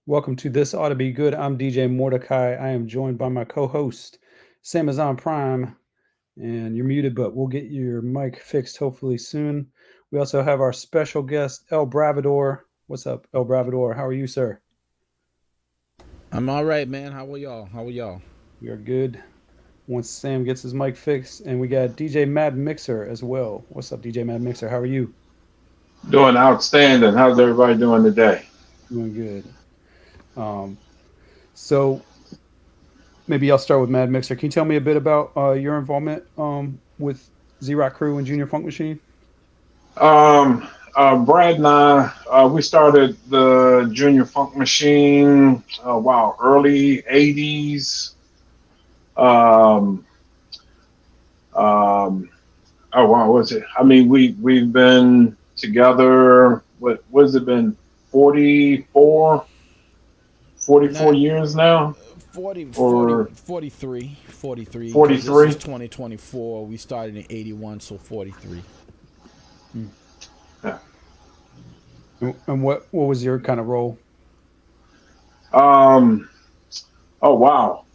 Welcome to This Ought to Be Good. I'm DJ Mordecai. I am joined by my co host, Sam is on Prime. And you're muted, but we'll get your mic fixed hopefully soon. We also have our special guest, El Bravador. What's up, El Bravador? How are you, sir? I'm all right, man. How are y'all? How are y'all? We are good. Once Sam gets his mic fixed, and we got DJ Mad Mixer as well. What's up, DJ Mad Mixer? How are you? Doing outstanding. How's everybody doing today? Doing good. Um, so maybe I'll start with Mad Mixer. Can you tell me a bit about your involvement with Z Rock Crew and Junior Funk Machine? Brad and I, we started the Junior Funk Machine, wow, early 80s. Um, um, oh, wow, what's it? I mean, we've been together, what has it been, 44, 44 Not years now? 40, 40, Or 43, 43, because this is 43? 2024. We started in 81, so 43. Hmm. Yeah. And what was your kind of role? Um, oh, wow.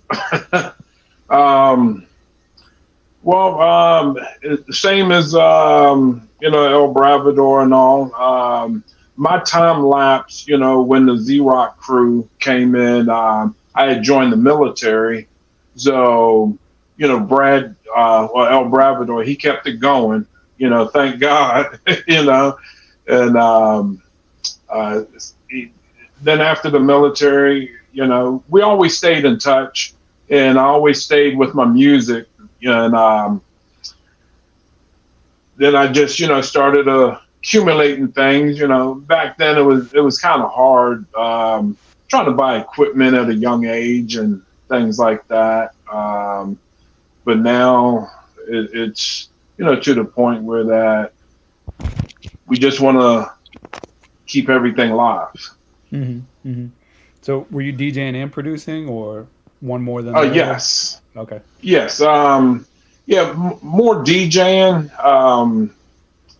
um, Well, same as El Bravador and all. My time lapse, when the Z Rock crew came in, I had joined the military, so Brad, El Bravador, he kept it going. Thank God, and uh, he- then after the military, we always stayed in touch, and I always stayed with my music and then I just started accumulating things. Back then it was kind of hard trying to buy equipment at a young age and things like that. But now it's to the point where that we just want to keep everything live. Hmm. Hmm. So were you DJing and producing, or one more than the other? Yes, Okay. yes, yeah, more DJing.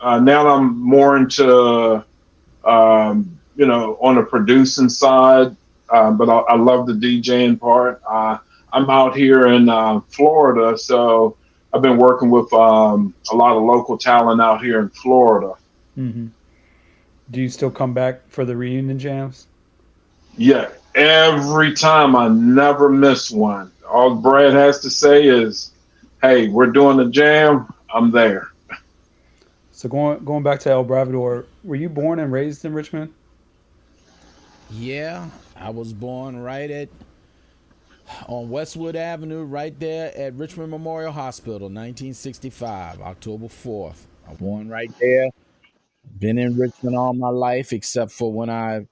Now I'm more into on the producing side, but I love the DJing part. I'm out here in Florida, so I've been working with a lot of local talent out here in Florida. Hmm. Do you still come back for the reunion jams? Yeah, every time I never miss one. All Brad has to say is, "Hey, we're doing the jam. I'm there." So going back to El Bravador, were you born and raised in Richmond? Yeah, I was born right at on Westwood Avenue, right there at Richmond Memorial Hospital, 1965, October 4th. I was born right there. Been in Richmond all my life, except for when I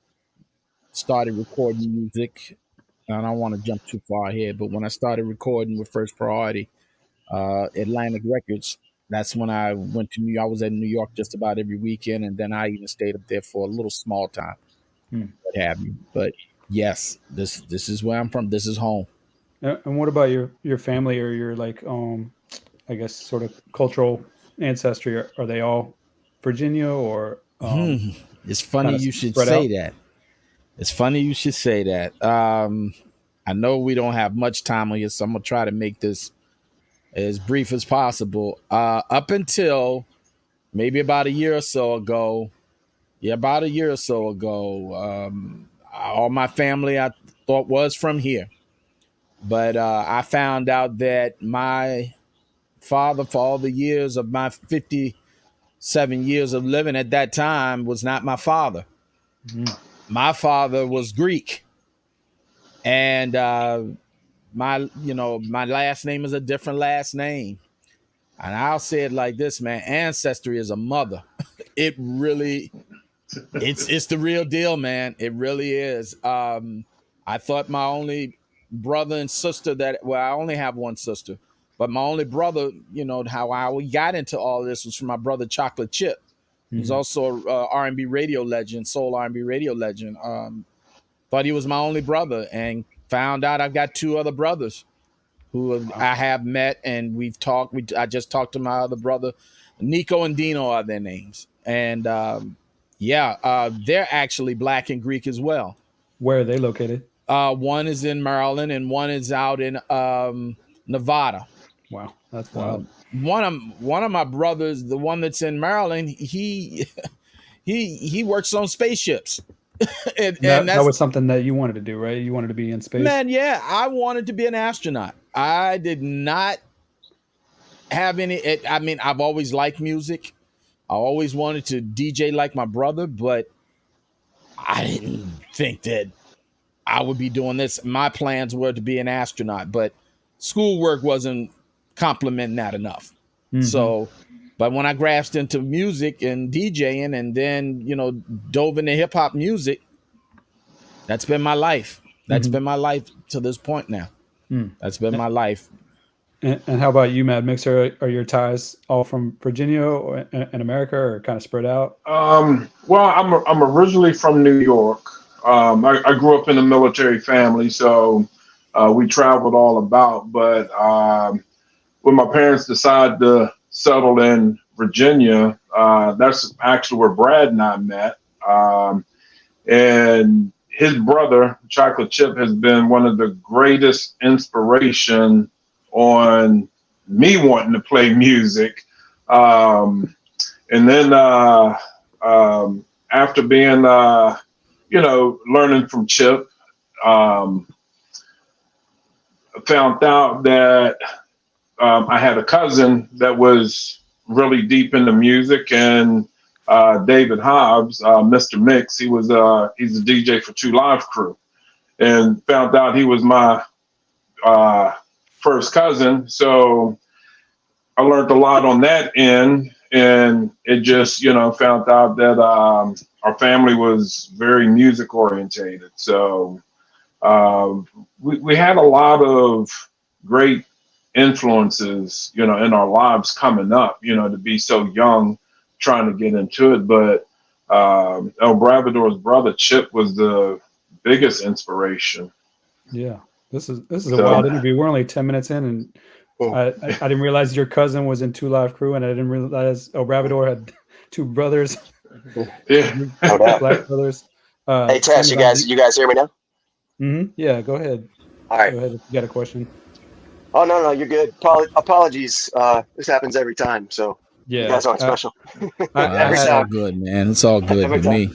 started recording music. I don't want to jump too far ahead, but when I started recording with First Priority, Atlantic Records. That's when I went to New York. I was in New York just about every weekend, and then I even stayed up there for a little small time, Hmm. what have you. But yes, this is where I'm from. This is home. And what about your family or your like I guess sort of cultural ancestry? Are they all Virginia or Hmm. It's funny kind of you should spread say out? that. It's funny you should say that. I know we don't have much time on here, so I'm gonna try to make this as brief as possible. Up until maybe about a year or so ago, yeah, about a year or so ago. All my family I thought was from here, but I found out that my father, for all the years of my 57 years of living at that time, was not my father. Mhm. My father was Greek, and my last name is a different last name. And I'll say it like this, man: ancestry is a mother. It really it's the real deal, man. It really is. I thought my only brother and sister I only have one sister, but my only brother, how we got into all this was from my brother Chocolate Chip. He's Mhm. also a R&B radio legend, soul R&B radio legend. Thought he was my only brother, and found out I've got two other brothers who Wow. I have met, and we've talked. I just talked to my other brother, Nico and Dino are their names, and yeah, they're actually black and Greek as well. Where are they located? One is in Maryland and one is out in Nevada. Wow, that's wild. One of my brothers, the one that's in Maryland, he works on spaceships. and that was something that you wanted to do, right? You wanted to be in space? Man, yeah, I wanted to be an astronaut. I did not have any. I mean, I've always liked music. I always wanted to DJ like my brother, but I didn't think that I would be doing this. My plans were to be an astronaut, but schoolwork wasn't complimenting that enough. Mm-hmm. So, but when I grasped into music and DJing and then, dove into hip hop music, that's been my life. That's been my life to this point now. That's been my life. And how about you, Mad Mixer? Are your ties all from Virginia or in America, or kind of spread out? Well, I'm originally from New York. I grew up in a military family, so we traveled all about. But when my parents decided to settle in Virginia, that's actually where Brad and I met. And his brother, Chocolate Chip, has been one of the greatest inspiration on me wanting to play music. And then after being, learning from Chip, I found out that I had a cousin that was really deep into music, and David Hobbs, Mr. Mix, he's a DJ for 2 Live Crew, and found out he was my first cousin. So I learned a lot on that end, and it just, found out that our family was very music orientated. So we had a lot of great influences, in our lives coming up, to be so young, trying to get into it. But ELBRAVADOR's brother Chip was the biggest inspiration. Yeah, this is a wild interview. We're only 10 minutes in, and I didn't realize your cousin was in 2 Live Crew, and I didn't realize ELBRAVADOR had 2 brothers. Yeah, black brothers. Hey Tess, you guys hear me now? Yeah, go ahead. All right. Go ahead if you got a question. Oh no, you're good. Apologies. This happens every time, so yeah, you guys aren't special. It's all good, man. It's all good with me.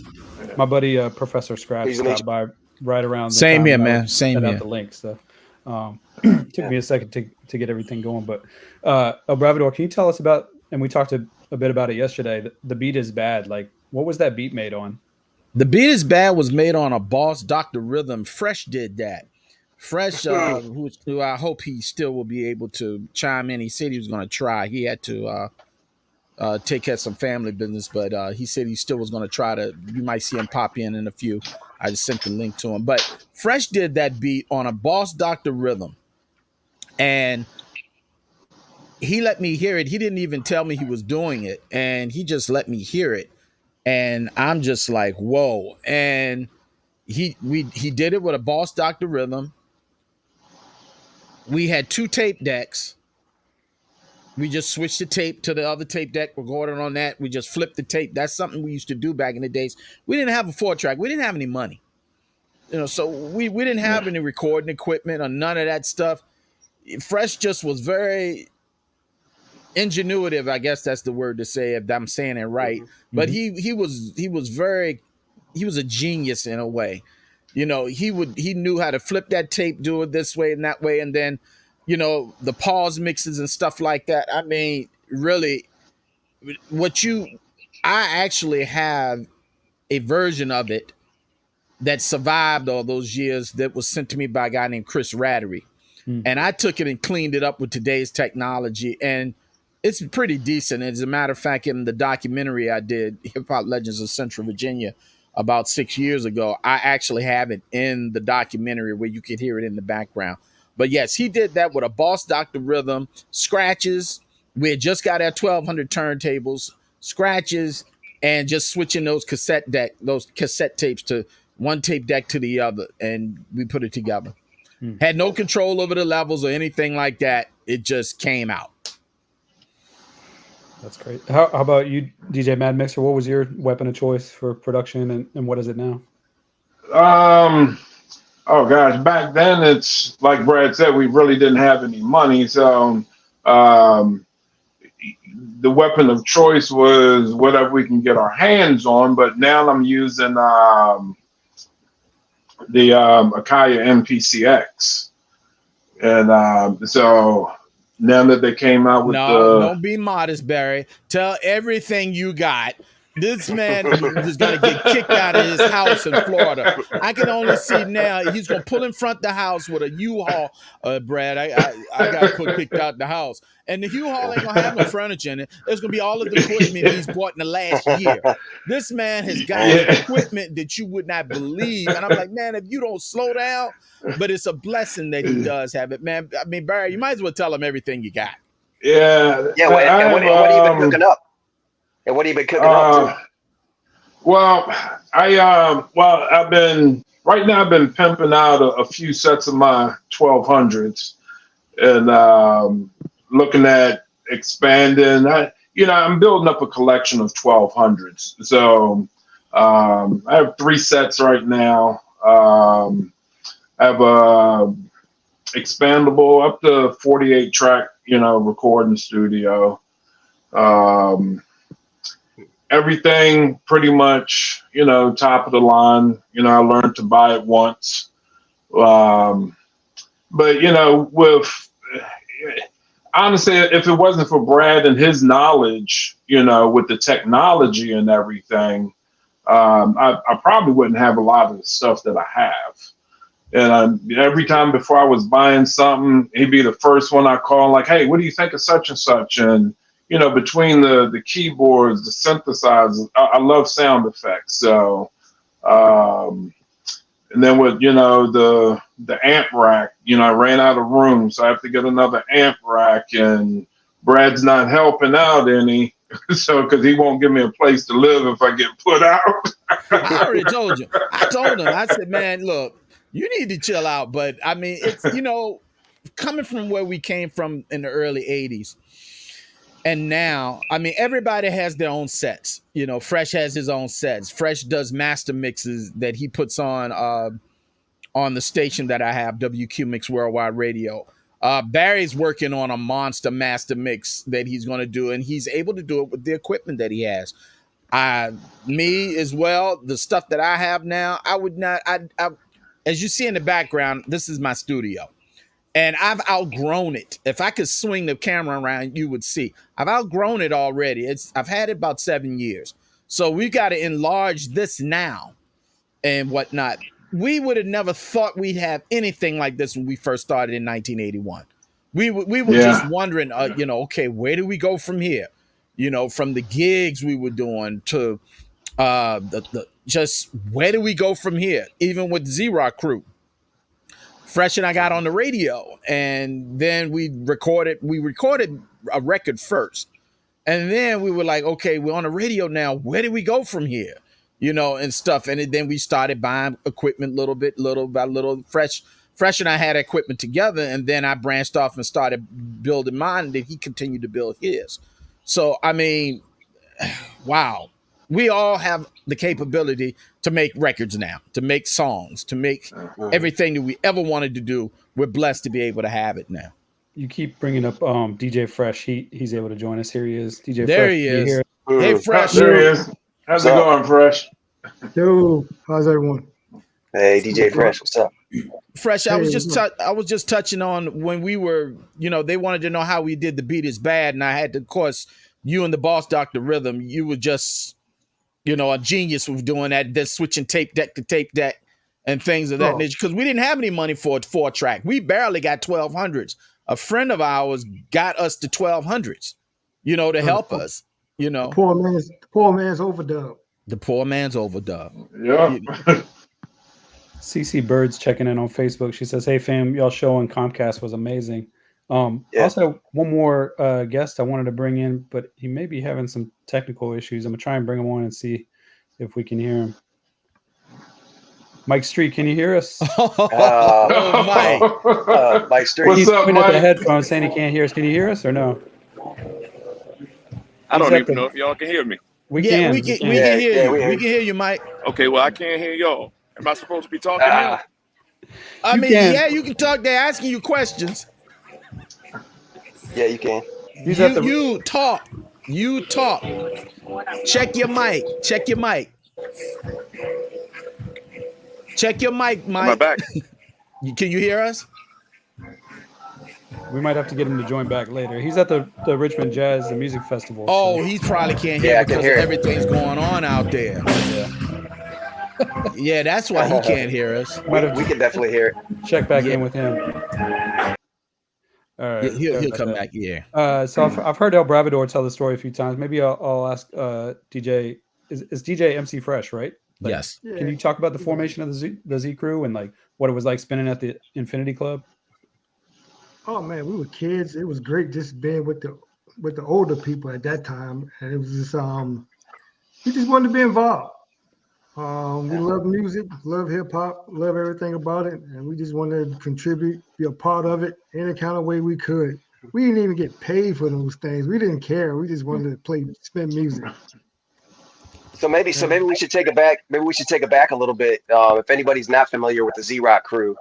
My buddy Professor Scratch stopped by right around the Same time here, man. Same here. Out the link, so took me a second to get everything going. But ELBRAVADOR, can you tell us about? And we talked a bit about it yesterday. The beat is bad. Like, what was that beat made on? The beat is bad was made on a Boss Dr. Rhythm. Fresh did that. Fresh, who I hope he still will be able to chime in. He said he was going to try. He had to take care of some family business, but he said he still was going to try to. You might see him pop in a few. I just sent the link to him. But Fresh did that beat on a Boss Dr. Rhythm, and he let me hear it. He didn't even tell me he was doing it, and he just let me hear it, and I'm just like, whoa! And he did it with a Boss Dr. Rhythm. We had 2 tape decks. We just switched the tape to the other tape deck, recorded on that. We just flipped the tape. That's something we used to do back in the days. We didn't have a 4-track. We didn't have any money. So we didn't have any recording equipment or none of that stuff. Fresh just was very ingenuitive, I guess that's the word to say if I'm saying it right. But he was a genius in a way. He knew how to flip that tape, do it this way and that way, and then the pause mixes and stuff like that. I mean, really, I actually have a version of it that survived all those years that was sent to me by a guy named Chris Rattery. And I took it and cleaned it up with today's technology, and it's pretty decent. As a matter of fact, in the documentary I did, Hip Hop Legends of Central Virginia, about 6 years ago, I actually have it in the documentary where you could hear it in the background. But yes, he did that with a Boss Dr. Rhythm, scratches. We had just got our 1200 turntables, scratches, and just switching those cassette tapes to one tape deck to the other, and we put it together. Had no control over the levels or anything like that. It just came out. That's great. How about you, DJ Mad Mixer? What was your weapon of choice for production, and what is it now? Oh gosh, back then it's like Brad said, we really didn't have any money, so um, the weapon of choice was whatever we can get our hands on. But now I'm using the Akaya MPCX, and so now that they came out with No, don't be modest, Barry. Tell everything you got. This man is going to get kicked out of his house in Florida. I can only see now he's going to pull in front of the house with a U-Haul. Brad, I got kicked out the house. And the U-Haul ain't going to have no furniture in it. There's going to be all of the equipment he's bought in the last year. This man has got equipment that you would not believe. And I'm like, man, if you don't slow down, but it's a blessing that he does have it, man. I mean, Barry, you might as well tell him everything you got. Yeah. And what have you been cooking up? And what have you been cooking up to? Well, I've been pimping out a few sets of my 1200s and looking at expanding. I'm building up a collection of 1200s. So I have 3 sets right now. I have a expandable up to 48 track, recording studio. Everything pretty much, top of the line. I learned to buy it once. But, honestly, if it wasn't for Brad and his knowledge, with the technology and everything, I probably wouldn't have a lot of the stuff that I have. And every time before I was buying something, he'd be the first one I call, like, hey, what do you think of such and such? And between the keyboards, the synthesizers, I love sound effects. So, and then with, the amp rack, I ran out of room, so I have to get another amp rack, and Brad's not helping out any. So, because he won't give me a place to live if I get put out. I already told you. I told him, I said, man, look, you need to chill out. But I mean, it's, coming from where we came from in the early 80s. And now, I mean, everybody has their own sets. Fresh has his own sets. Fresh does master mixes that he puts on the station that I have, WQ Mix Worldwide Radio. Barry's working on a monster master mix that he's going to do, and he's able to do it with the equipment that he has. Me as well, the stuff that I have now, I would not, as you see in the background, this is my studio. And I've outgrown it. If I could swing the camera around, you would see. I've outgrown it already. I've had it about 7 years. So we've got to enlarge this now and whatnot. We would have never thought we'd have anything like this when we first started in 1981. We were just wondering, okay, where do we go from here? From the gigs we were doing to just where do we go from here? Even with Z-Rock Crew. Fresh and I got on the radio, and then we recorded a record first. And then we were like, okay, we're on the radio now. Where do we go from here? And stuff. And then we started buying equipment little by little. Fresh and I had equipment together, and then I branched off and started building mine, and then he continued to build his. So, I mean, wow. We all have the capability to make records now, to make songs, to make everything that we ever wanted to do. We're blessed to be able to have it now. You keep bringing up DJ Fresh. He's able to join us. Here he is. DJ there Fresh. He is. Hey, Fresh. There he is. How's it going, Fresh? Yo, how's everyone? Hey, DJ Fresh, what's up? Fresh, I was just touching on when we were, they wanted to know how we did the Beat Is Bad, and I had to, of course, you and the boss, Dr. Rhythm, you were just, a genius with doing that, just switching tape deck to tape deck and things of that nature, because we didn't have any money for a 4-track. We barely got 1200s. A friend of ours got us to 1200s, to help us, Poor man's overdub. The poor man's overdub. Yeah. CC Birds checking in on Facebook. She says, hey, fam, y'all show on Comcast was amazing. Also, one more guest I wanted to bring in, but he may be having some technical issues. I'm going to try and bring him on and see if we can hear him. Mike Street, can you hear us? Mike. Mike Street. He's What's up, pointing at the Mike? headphones saying he can't hear us. Can you hear us or no? I don't even know if y'all can hear me. We can. We can hear you. We can hear you, Mike. Okay, well, I can't hear y'all. Am I supposed to be talking now? I You mean, can. yeah, you can talk. They're asking you questions. Yeah, you can. He's at the. You talk. You talk. Check your mic. Check your mic. Check your mic, Am I Mike. back? Can you hear us? We might have to get him to join back later. He's at the Richmond Jazz and Music Festival. Oh, so. he probably can't hear Yeah, I can because hear it. everything's going on out there. Yeah, that's why he can't hear us. Might have We to can definitely hear it. check back Yeah. in with him. All right, Yeah, sorry he'll about come that. back. Yeah. So I've heard El Bravador tell the story a few times. Maybe I'll ask DJ. Is DJ MC Fresh, right? Like, Yes. Can you talk about the formation of the Z Crew and like what it was like spinning at the Infinity Club? Oh man, we were kids. It was great just being with the older people at that time, and it was just we just wanted to be involved. We love music, love hip hop, love everything about it, and we just wanted to contribute, be a part of it any kind of way we could. We didn't even get paid for those things. We didn't care. We just wanted to spin music. So maybe we should take it back. Maybe we should take it back a little bit. If anybody's not familiar with the Z-Rock crew,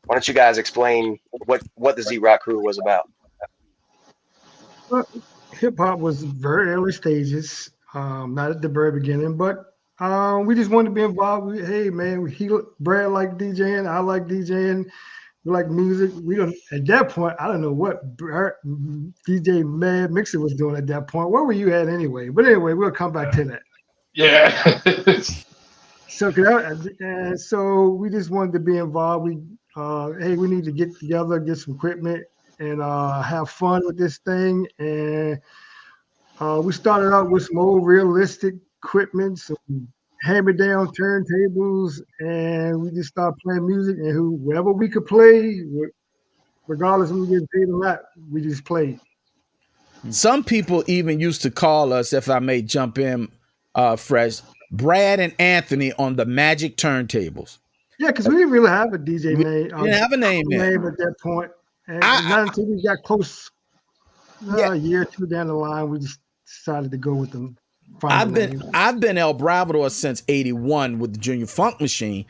why don't you guys explain what the Z-Rock crew was about? Well, hip hop was very early stages, not at the very beginning, but we just wanted to be involved. Hey man, Brad like DJing, I like DJing, we like music. We don't at that point. I don't know what DJ Mad Mixer was doing at that point. Where were you at anyway? But anyway, we'll come back to that. Yeah. So we just wanted to be involved. We need to get together, get some equipment, and have fun with this thing. And we started out with some old realistic equipment, some hand-me-down turntables, and we just started playing music. And whoever we could play, regardless of who getting paid or not, we just played. Some people even used to call us, if I may jump in, Fresh, Brad and Anthony on the Magic turntables. Yeah, because we didn't really have a DJ name. We didn't have a name yet. at that point. And not until we got close, a year or two down the line, we just decided to go with them. I've been El Bravador since '81 with the Junior Funk Machine,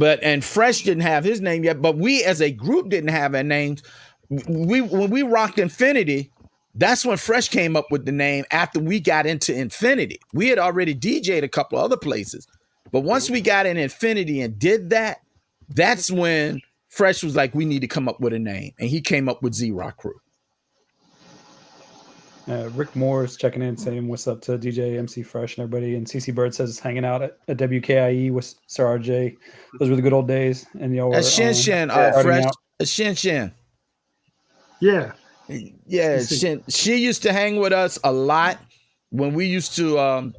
and Fresh didn't have his name yet. But we as a group didn't have our names. When we rocked Infinity, that's when Fresh came up with the name after we got into Infinity. We had already DJ'd a couple of other places, but once we got in Infinity and did that, that's when Fresh was like, we need to come up with a name. And he came up with Z-Rock Crew. Rick Moore is checking in saying what's up to DJ MC Fresh and everybody. And CC Bird says it's hanging out at WKIE with Sir RJ. Those were the good old days. And y'all were Shin Fresh. Shin Shin. Yeah. Yeah, she used to hang with us a lot when we used to.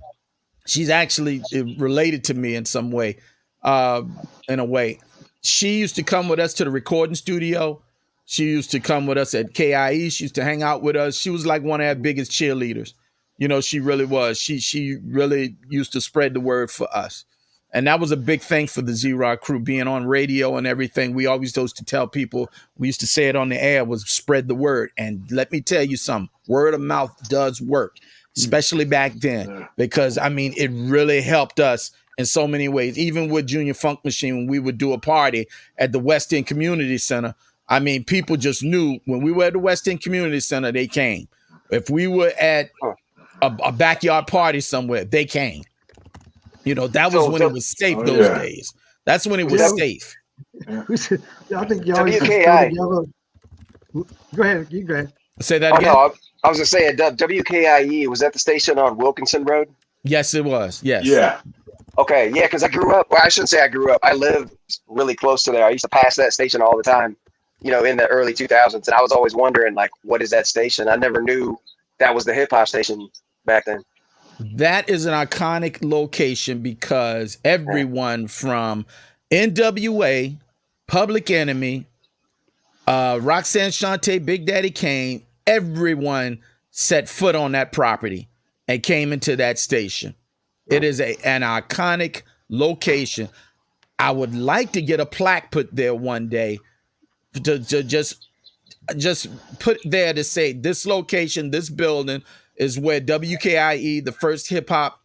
She's actually related to me in some way, in a way. She used to come with us to the recording studio. She used to come with us at KIE. She used to hang out with us. She was like one of our biggest cheerleaders. You know, she really was. She really used to spread the word for us. And that was a big thing for the Z-Rock crew, being on radio and everything. We always used to tell people, we used to say it on the air, was spread the word. And let me tell you something, word of mouth does work, especially back then, because, I mean, it really helped us in so many ways. Even with Junior Funk Machine, when we would do a party at the West End Community Center, I mean, people just knew when we were at the West End Community Center, they came. If we were at a backyard party somewhere, they came. You know, that was when it was safe those days. That's when it was safe. I think y'all WKI. Go ahead. You go ahead. Say that again. No, I was going to say at WKIE, was that the station on Wilkinson Road? Yes, it was. Yes. Yeah. Okay. Yeah, because I grew up. Well, I shouldn't say I grew up. I lived really close to there. I used to pass that station all the time, you know, in the early 2000s. And I was always wondering, like, what is that station? I never knew that was the hip hop station back then. That is an iconic location because everyone from NWA, Public Enemy, Roxanne Shante, Big Daddy Kane, everyone set foot on that property and came into that station. It is an iconic location. I would like to get a plaque put there one day to just put there to say this location, this building is where WKIE, the first hip hop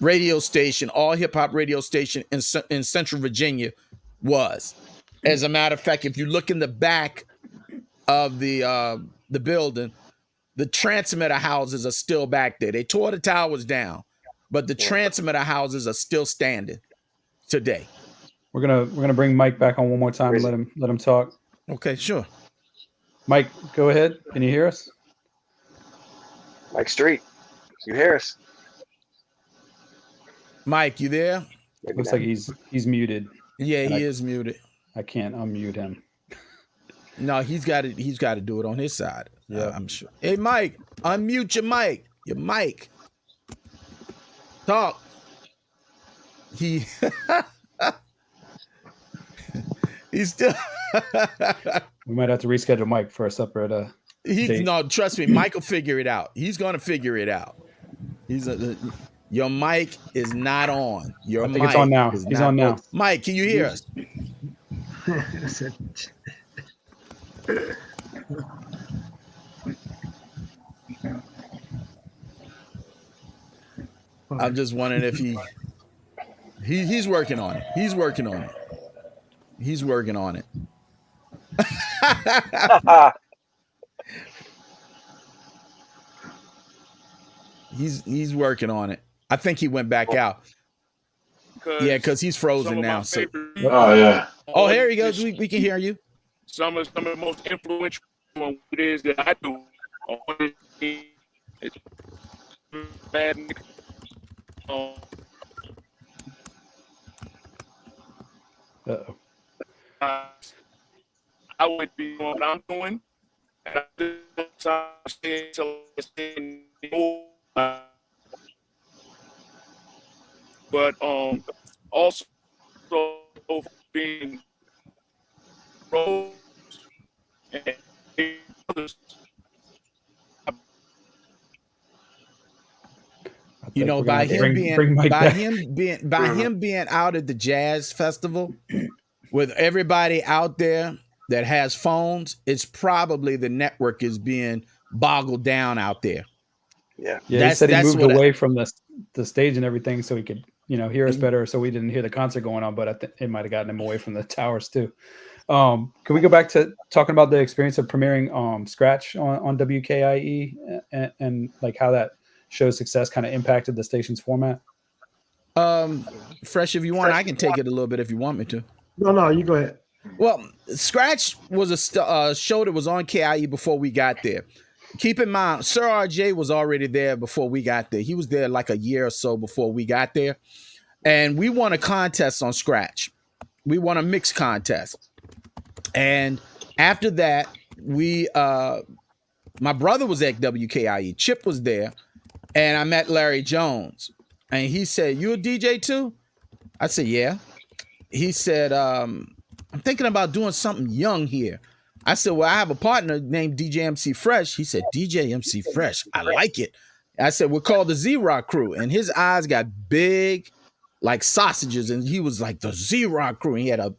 radio station, all hip hop radio station in Central Virginia was. As a matter of fact, if you look in the back of the building, the transmitter houses are still back there. They tore the towers down, but the transmitter houses are still standing today. We're gonna bring Mike back on one more time and let him talk. Okay, sure. Mike, go ahead. Can you hear us? Mike Street, you hear us? Mike, you there? Maybe Looks not. like he's muted. Yeah, he is muted. I can't unmute him. No, he's got to do it on his side. Yeah, I'm sure. Hey, Mike, unmute your mic. Your mic. Talk. He's still. We might have to reschedule Mike for a separate. No, trust me, Mike will figure it out. He's gonna figure it out. Your mic is not on. I think it's on now. He's on now. Mike, can you hear us? I'm just wondering if he's working on it. He's working on it. He's working on it. He's working on it. I think he went back out. Yeah, because he's frozen now. So. Oh yeah. Oh, here he goes. We can hear you. Some of the most influential it is that I do. It's bad. Uh-oh. I would be doing what I'm doing. But also being roles and others. You know, by him being out at the jazz festival with everybody out there that has phones, it's probably the network is being boggled down out there. Yeah. Yeah, he said he moved away from the stage and everything so he could, hear us better, so we didn't hear the concert going on, but I think it might have gotten him away from the towers too. Can we go back to talking about the experience of premiering Scratch on WKIE and like how that show's success kind of impacted the station's format? Fresh, if you want, I can take it a little bit if you want me to. No, you go ahead. Well, Scratch was a show that was on KIE before we got there. Keep in mind, Sir RJ was already there before we got there. He was there like a year or so before we got there. And we won a contest on Scratch. We won a mix contest. And after that, my brother was at WKIE. Chip was there. And I met Larry Jones. And he said, "You a DJ too?" I said, "Yeah." He said, "I'm thinking about doing something young here." I said, "Well, I have a partner named DJ MC Fresh." He said, "DJ MC Fresh, I like it." I said, "We're called the Z-Rock Crew." And his eyes got big like sausages. And he was like, "The Z-Rock Crew." And he had a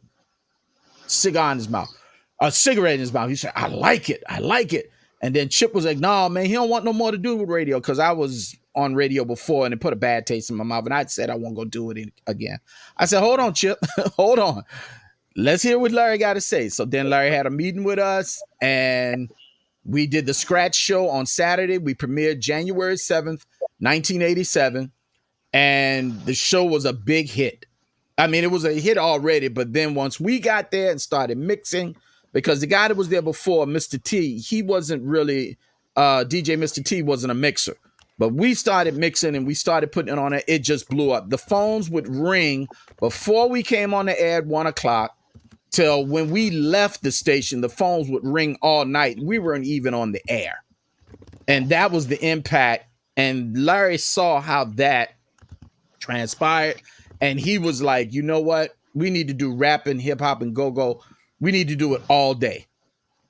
cigar in his mouth, a cigarette in his mouth. He said, "I like it. I like it." And then Chip was like, "No, man, he don't want no more to do with radio," because I was on radio before and it put a bad taste in my mouth. And I said, "I won't go do it again." I said, "Hold on, Chip. Hold on. Let's hear what Larry got to say." So then Larry had a meeting with us and we did the Scratch show on Saturday. We premiered January 7th, 1987. And the show was a big hit. I mean, it was a hit already, but then once we got there and started mixing, because the guy that was there before, Mr. T, he wasn't really, DJ Mr. T wasn't a mixer. But we started mixing and we started putting it on it. It just blew up. The phones would ring before we came on the air at 1 o'clock till when we left the station, the phones would ring all night. We weren't even on the air. And that was the impact. And Larry saw how that transpired. And he was like, "You know what? We need to do rap and hip hop and go-go. We need to do it all day."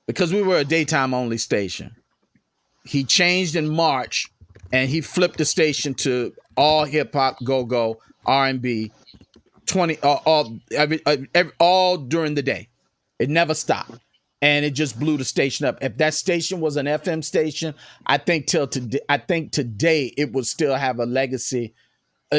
Because we were a daytime only station. He changed in March and he flipped the station to all hip hop, go-go, R&B, 20 all during the day. It never stopped. And it just blew the station up. If that station was an FM station, I think today it would still have a legacy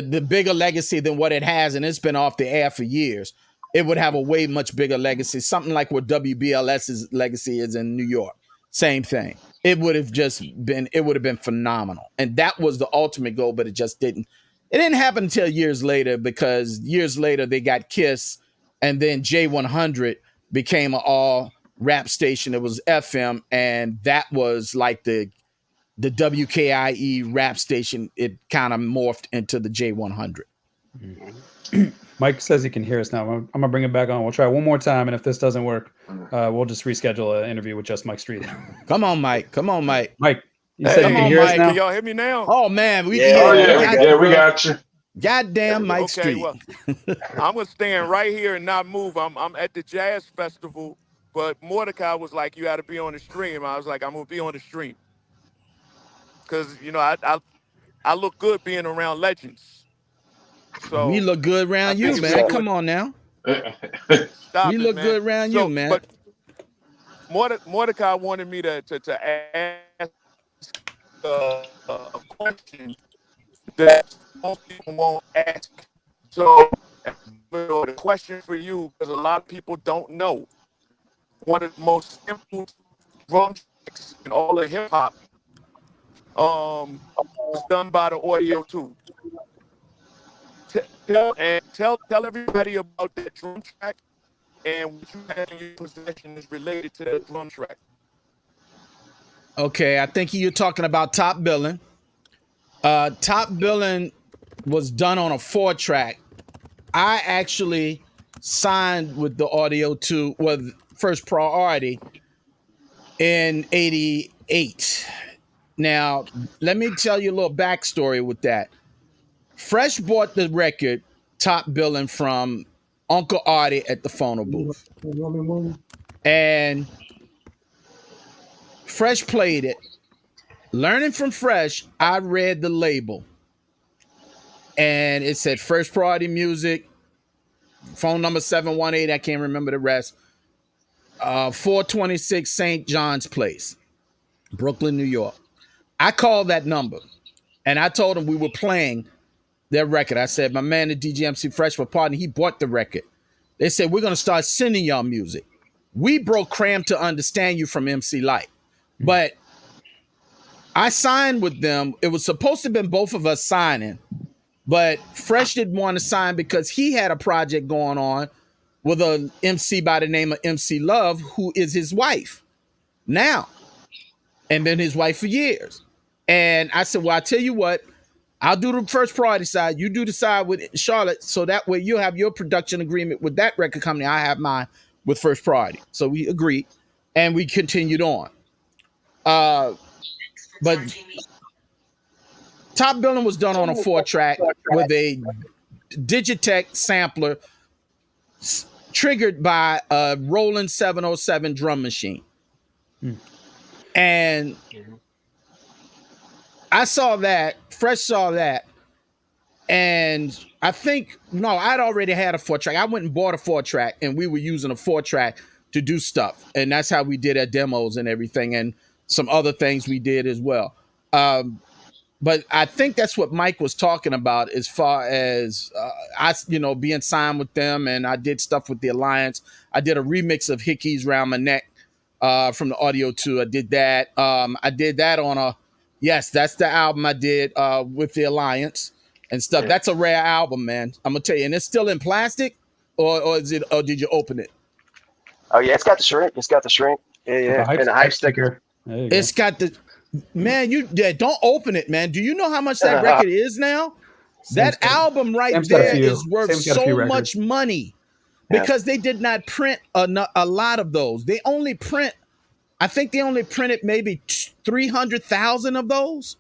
the bigger legacy than what it has, and it's been off the air for years, it would have a way much bigger legacy. Something like what WBLS's legacy is in New York. Same thing. It would have been phenomenal. And that was the ultimate goal, but it just didn't. It didn't happen until years later, because years later they got Kiss, and then J100 became an all rap station. It was FM, and that was like the WKIE rap station. It kind of morphed into the J100. Mike says he can hear us now. I'm gonna bring it back on. We'll try one more time, and if this doesn't work, we'll just reschedule an interview with just Mike Street. Come on, Mike. Mike, you said you can hear us now. Can y'all hear me now? Oh man, we got you. Goddamn Mike Street. Well, I'm gonna stand right here and not move. I'm at the jazz festival, but Mordecai was like, "You got to be on the stream." I was like, "I'm gonna be on the stream," because I look good being around legends. So we look good around you, man. Come on now. Stop we it, look man. good around you, man. But Mordecai wanted me to ask a question that most people won't ask. So the question for you, because a lot of people don't know, one of the most simple drum tracks in all of hip hop was done by the Audio 2. Tell everybody about that drum track, and what you have in your possession is related to that drum track. Okay, I think you're talking about Top Billin'. Top Billin' was done on a 4-track. I actually signed with the Audio 2 with First Priority in '88. Now, let me tell you a little backstory with that. Fresh bought the record Top Billin' from Uncle Artie at the phono booth. And Fresh played it. Learning from Fresh, I read the label. And it said First Priority Music, phone number 718, I can't remember the rest. 426 St. John's Place, Brooklyn, New York. I called that number, and I told him we were playing their record. I said, my man, the DJ MC Fresh, my partner, he bought the record. They said, we're going to start sending y'all music. We broke Cram to Understand You from MC Light. But I signed with them. It was supposed to have been both of us signing, but Fresh didn't want to sign because he had a project going on with an MC by the name of MC Love, who is his wife now, and been his wife for years. And I said, well, I tell you what, I'll do the First Priority side. You do the side with Charlotte, so that way you'll have your production agreement with that record company. I have mine with First Priority. So we agreed, and we continued on. But Top Billin' was done on a 4-track with a Digitech sampler triggered by a Roland 707 drum machine. And I saw that, Fresh saw that, and I think, no, I'd already had a 4-track. I went and bought a 4-track, and we were using a 4-track to do stuff. And that's how we did our demos and everything, and some other things we did as well. But I think that's what Mike was talking about as far as being signed with them, and I did stuff with the Alliance. I did a remix of Hickey's Round My Neck from the Audio 2. I did that. I did that on that's the album I did with the Alliance and stuff. Yeah. That's a rare album, man. I'm gonna tell you. And it's still in plastic, or did you open it? Oh yeah, it's got the shrink. Yeah. And the hype sticker. It's got the. Man, don't open it, man. Do you know how much that record is now? That album right there is worth so much money because they did not print a lot of those. I think they only printed maybe 300,000 of those.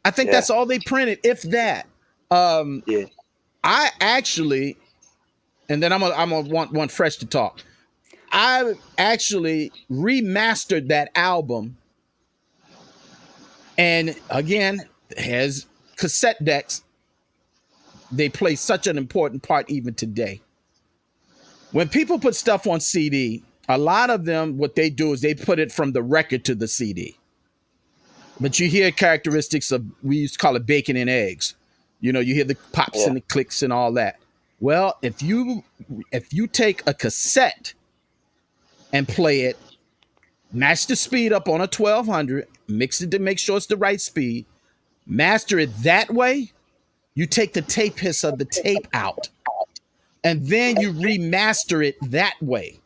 I think that's all they printed, if that. I actually, and then I'm gonna want Fresh to talk. I actually remastered that album. And again, has cassette decks. They play such an important part even today. When people put stuff on CD, a lot of them, what they do is they put it from the record to the CD. But you hear characteristics of, we used to call it bacon and eggs. You hear the pops and the clicks and all that. Well, if you take a cassette and play it, match the speed up on a 1200, mix it to make sure it's the right speed, master it that way, you take the tape hiss of the tape out, and then you remaster it that way.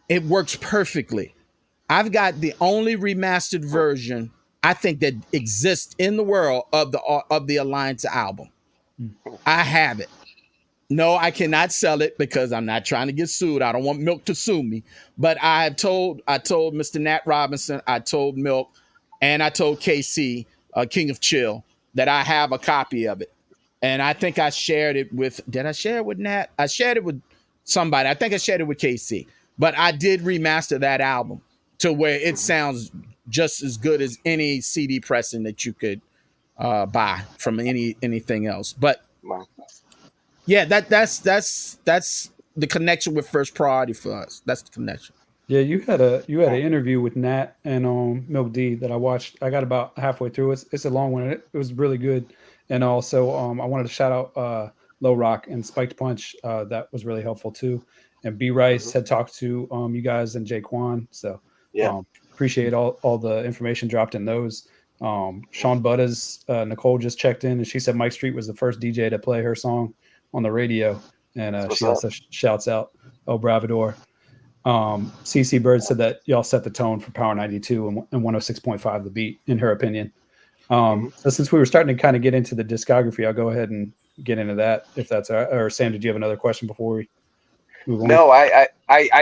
It works perfectly. I've got the only remastered version I think that exists in the world of the Alliance album. I have it. No, I cannot sell it because I'm not trying to get sued. I don't want Milk to sue me. But I told Mr. Nat Robinson, I told Milk, and I told KC, King of Chill, that I have a copy of it. And I think I shared it with, did I share it with Nat? I shared it with somebody. I think I shared it with KC. But I did remaster that album to where it sounds just as good as any CD pressing that you could buy from anything else. But yeah, that's the connection with First Priority for us. That's the connection. Yeah, you had an interview with Nat and Milk D that I watched. I got about halfway through. It's a long one. It was really good. And also, I wanted to shout out Low Rock and Spiked Punch. That was really helpful too. And B Rice had talked to you guys and Jaquan. So appreciate all the information dropped in those. Sean Butta's Nicole just checked in and she said Mike Street was the first DJ to play her song on the radio. And she also shouts out El Bravador. CC Bird said that y'all set the tone for Power 92 and 106.5 The Beat, in her opinion. So since we were starting to kind of get into the discography, I'll go ahead and get into that if that's all right. Or Sam, did you have another question before we move on? No, I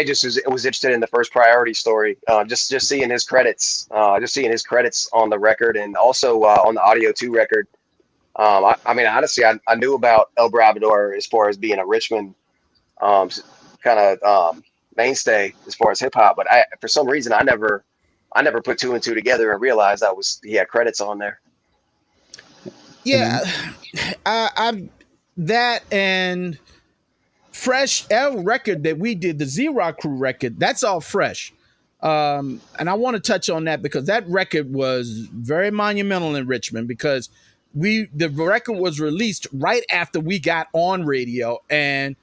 just was interested in the First Priority story. Just seeing his credits, on the record and also on the Audio 2 record. I mean, honestly, I knew about El Bravador as far as being a Richmond kind of mainstay as far as hip hop, but for some reason I never put two and two together and realized he had credits on there. Yeah, I that and Fresh L record that we did, the Z-Rock Crew record, that's all Fresh. And I want to touch on that because that record was very monumental in Richmond because the record was released right after we got on radio, and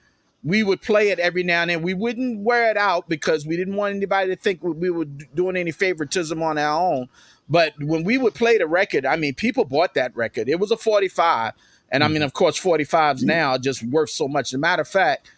we would play it every now and then. We wouldn't wear it out because we didn't want anybody to think we were doing any favoritism on our own. But when we would play the record, I mean, people bought that record. It was a 45. And I mean, of course, 45s now are just worth so much. As a matter of fact,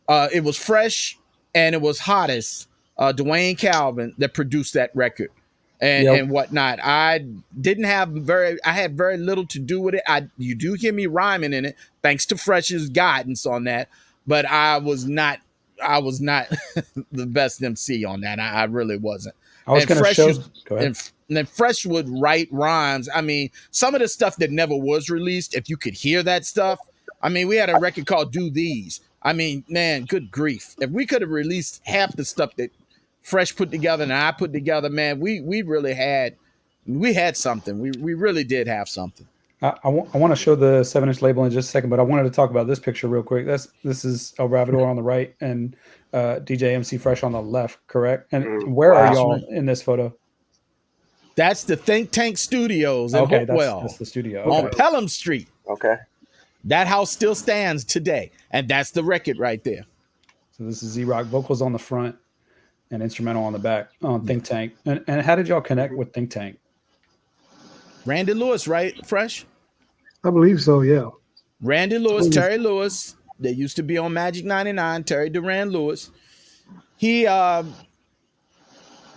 it was Fresh and it was Hottest, Dwayne Calvin, that produced that record and whatnot. I had very little to do with it. You do hear me rhyming in it, thanks to Fresh's guidance on that. But I was not the best MC on that. I really wasn't. I was going to show. Go ahead. And then Fresh would write rhymes. I mean, some of the stuff that never was released, if you could hear that stuff. I mean, we had a record called Do These. I mean, man, good grief. If we could have released half the stuff that Fresh put together and I put together, man, we really had something. We really did have something. I want to show the 7-inch label in just a second, but I wanted to talk about this picture real quick. This is El Bravador on the right and DJ MC Fresh on the left, correct? And where are y'all in this photo? That's the Think Tank Studios in Hopewell. That's the studio. On Pelham Street. Okay. That house still stands today, and that's the record right there. So this is Z-Rock, vocals on the front and instrumental on the back on Think Tank. And how did y'all connect with Think Tank? Randy Lewis, right, Fresh? I believe so, yeah. Randy Lewis, Terry Lewis. They used to be on Magic 99, Terry Duran Lewis. He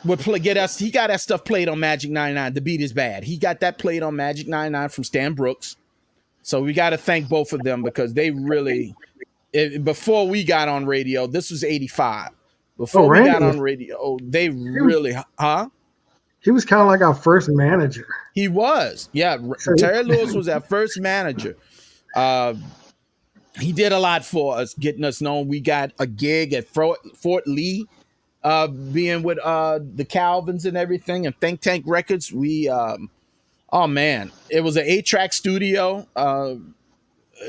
would get us. He got that stuff played on Magic 99. The Beat Is Bad. He got that played on Magic 99 from Stan Brooks. So we got to thank both of them because they really, before we got on radio, this was 85. Before we got on radio, they really, He was kind of like our first manager. He was. Yeah. Terry Lewis was our first manager. He did a lot for us, getting us known. We got a gig at Fort Lee, being with the Calvins and everything, and Think Tank Records. We, oh man, it was an 8-track studio.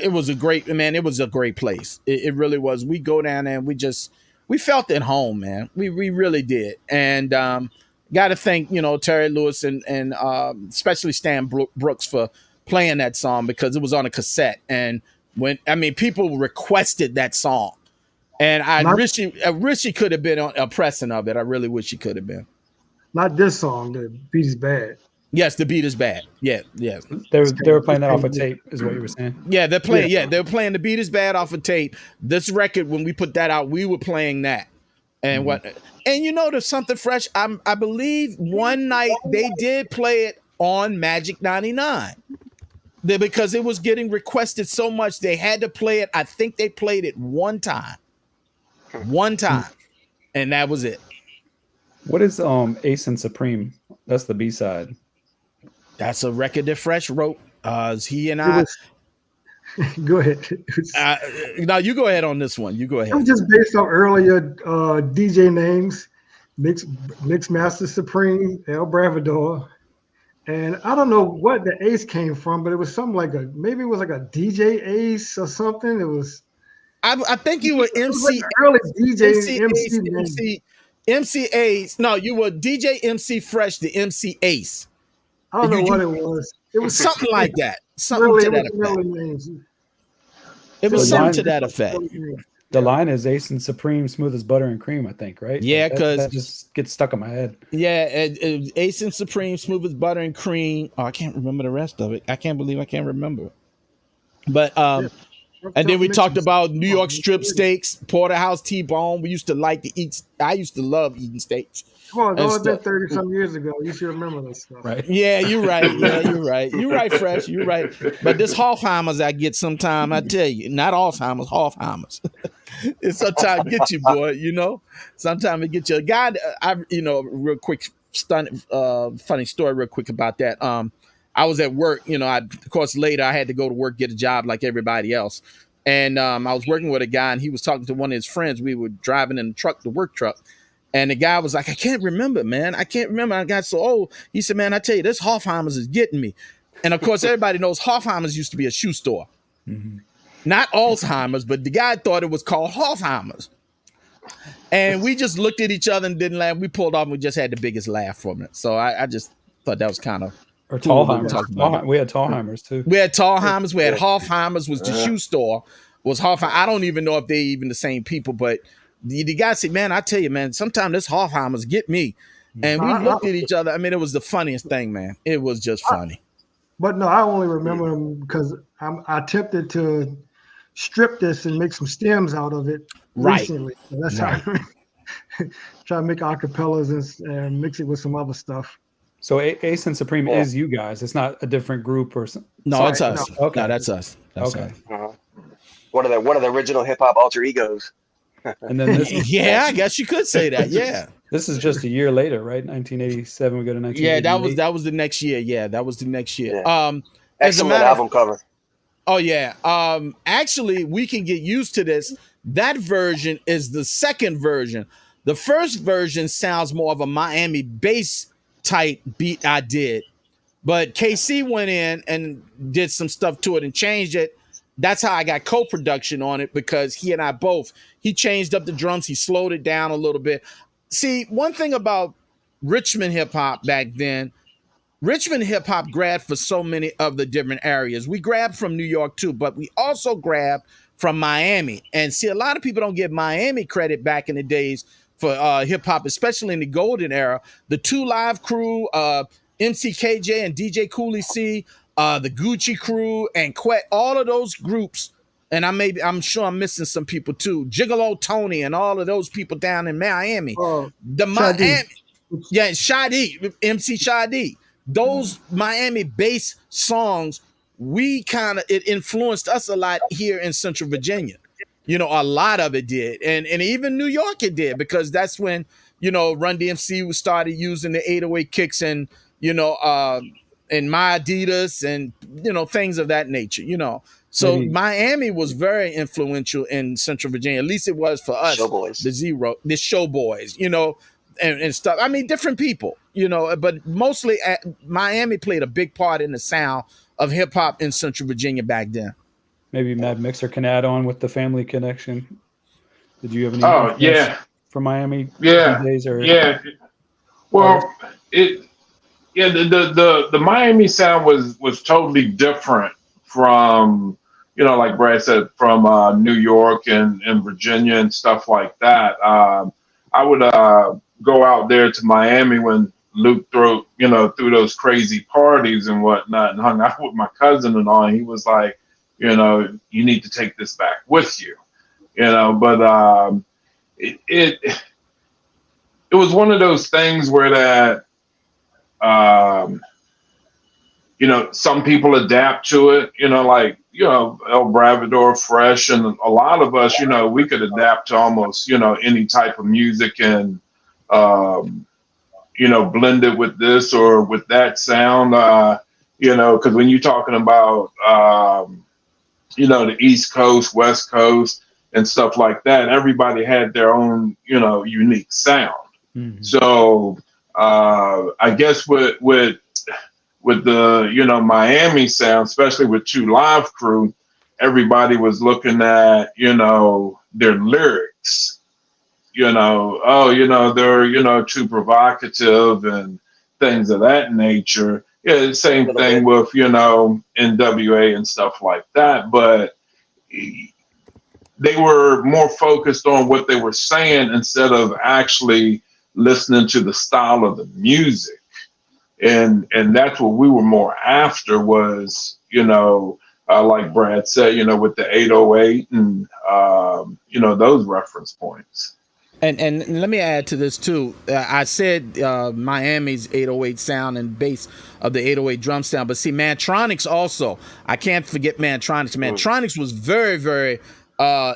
It was a great place. It really was. We go down there and we felt at home, man. We really did. And got to thank, Terry Lewis and especially Stan Brooks for playing that song because it was on a cassette. And people requested that song. And I wish he could have been on a pressing of it. I really wish he could have been. Not this song, the beat is bad. Yes, the beat is bad. Yeah. They were playing that off a tape, is what you were saying. Yeah, they're playing. Yeah, they were playing the beat is bad off a tape. This record, when we put that out, we were playing that. And and you know, there's something fresh. I believe one night they did play it on Magic 99. Because it was getting requested so much, they had to play it. I think they played it one time, and that was it. What is Ace and Supreme? That's the B-side. That's a record that Fresh wrote. He and I. Go ahead. No, you go ahead on this one. You go ahead. It was just based on earlier DJ names, Mix Master Supreme, ELBRAVADOR. And I don't know what the Ace came from, but it was something like maybe it was like a DJ Ace or something. It was. I think you were MC. Like early DJ MC Ace. No, you were DJ MC Fresh, the MC Ace. I don't know what it was. It was something like that. Something to that effect. It was something to that effect. The line is Ace and Supreme, smooth as butter and cream, I think, right? Yeah, because that just gets stuck in my head. Yeah, Ace and Supreme, smooth as butter and cream. Oh, I can't remember the rest of it. I can't believe I can't remember. But and then we talked about New York strip steaks, porterhouse T-bone. We used to like to eat. I used to love eating steaks. Come on, that was 30-some years ago. You should remember this stuff. Right. Yeah, you're right. Yeah, you're right. You're right, Fresh. You're right. But this Hofheimers I get sometime, I tell you, not Alzheimer's, Hofheimers. It sometimes get you, boy, you know. Sometimes it get you. A guy, real quick, funny story real quick about that. I was at work, of course, later I had to go to work, get a job like everybody else. And I was working with a guy, and he was talking to one of his friends. We were driving in the work truck. And the guy was like, I can't remember, man. I can't remember. I got so old. He said, man, I tell you, this Hofheimers is getting me. And, of course, everybody knows Hofheimers used to be a shoe store. Mm-hmm. Not Alzheimer's, but the guy thought it was called Hofheimers. And we just looked at each other and didn't laugh. We pulled off and we just had the biggest laugh from it. So I just thought that was kind of Or Tallheimers. We had Tallheimers, too. We had Tallheimers. We had Hofheimers was the shoe store. Was Hofheimers. I don't even know if they even the same people, but the guy said, man, I tell you, man, sometimes this Hofheimers get me. And we looked at each other. I mean, it was the funniest thing, man. It was just funny. But no, I only remember them because I attempted to strip this and make some stems out of it recently. So that's how I try to make acapellas and mix it with some other stuff. So Ace and Supreme is you guys. It's not a different group or something. No, it's us. No. Okay. No, that's us. That's okay. Us. Uh-huh. One of the original hip hop alter egos. And then this I guess you could say that. Yeah. This is just a year later, right? 1987. We go to 1988. Yeah, that was the next year. Yeah, that was the next year. Yeah. Excellent album cover. Oh yeah. Actually, we can get used to this. That version is the second version. The first version sounds more of a Miami bass type beat I did, but KC went in and did some stuff to it and changed it. That's how I got co-production on it, because he and I both, he changed up the drums. He slowed it down a little bit. See, one thing about Richmond hip hop back then, Richmond hip hop grabbed for so many of the different areas. We grabbed from New York too, but we also grabbed from Miami. And see, a lot of people don't give Miami credit back in the days for hip hop, especially in the golden era. The Two Live Crew, MC KJ and DJ Cooley C, the Gucci Crew and Quet, all of those groups, and I'm sure I'm missing some people too. Gigolo Tony and all of those people down in Miami. Miami, yeah, Shadi, MC Shadi. Those Miami bass songs, it influenced us a lot here in Central Virginia. A lot of it did, and even New York it did, because that's when Run DMC started using the 808 kicks and and My Adidas and things of that nature. So Miami was very influential in Central Virginia. At least it was for us. Showboys. The Showboys. And stuff. I mean, different people. But mostly Miami played a big part in the sound of hip hop in Central Virginia back then. Maybe Mad Mixer can add on with the family connection. Did you have any? From Miami. Yeah. Days or yeah. Well, Yeah, the Miami sound was totally different from, like Brad said, from New York and Virginia and stuff like that. I would go out there to Miami when Luke threw those crazy parties and whatnot, and hung out with my cousin and all. And he was like, you need to take this back with you, But it was one of those things where that. Um, some people adapt to it, El Bravador, Fresh, and a lot of us, we could adapt to almost, any type of music and, blend it with this or with that sound, because when you're talking about, the East Coast, West Coast, and stuff like that, everybody had their own, unique sound. Mm-hmm. So I guess with the Miami sound, especially with Two Live Crew, everybody was looking at their lyrics. They're too provocative and things of that nature. Yeah, same thing with NWA and stuff like that. But they were more focused on what they were saying instead of actually listening to the style of the music. And that's what we were more after was, like Brad said, with the 808 and, those reference points. And let me add to this too. I said Miami's 808 sound and bass of the 808 drum sound, but see, Mantronics also. I can't forget Mantronics. Mantronics was very, very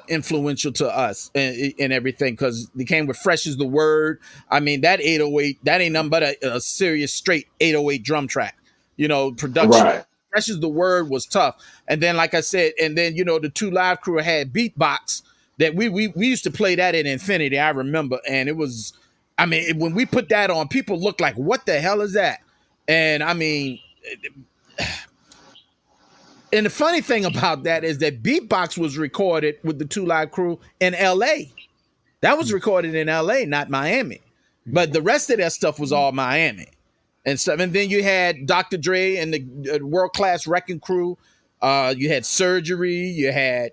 influential to us and everything because they came with Fresh is the Word. I mean, that 808, that ain't nothing but a serious straight 808 drum track. Production. Right. Fresh is the Word was tough. And then, like I said, and then the Two Live Crew had Beatbox. That we used to play that at Infinity, I remember, and it was, I mean, when we put that on, people looked like, "What the hell is that?" And I mean, and the funny thing about that is that Beatbox was recorded with the Two Live Crew in L.A. That was recorded in L.A., not Miami, but the rest of that stuff was all Miami and stuff. And then you had Dr. Dre and the World Class Wrecking Crew. You had Surgery. You had.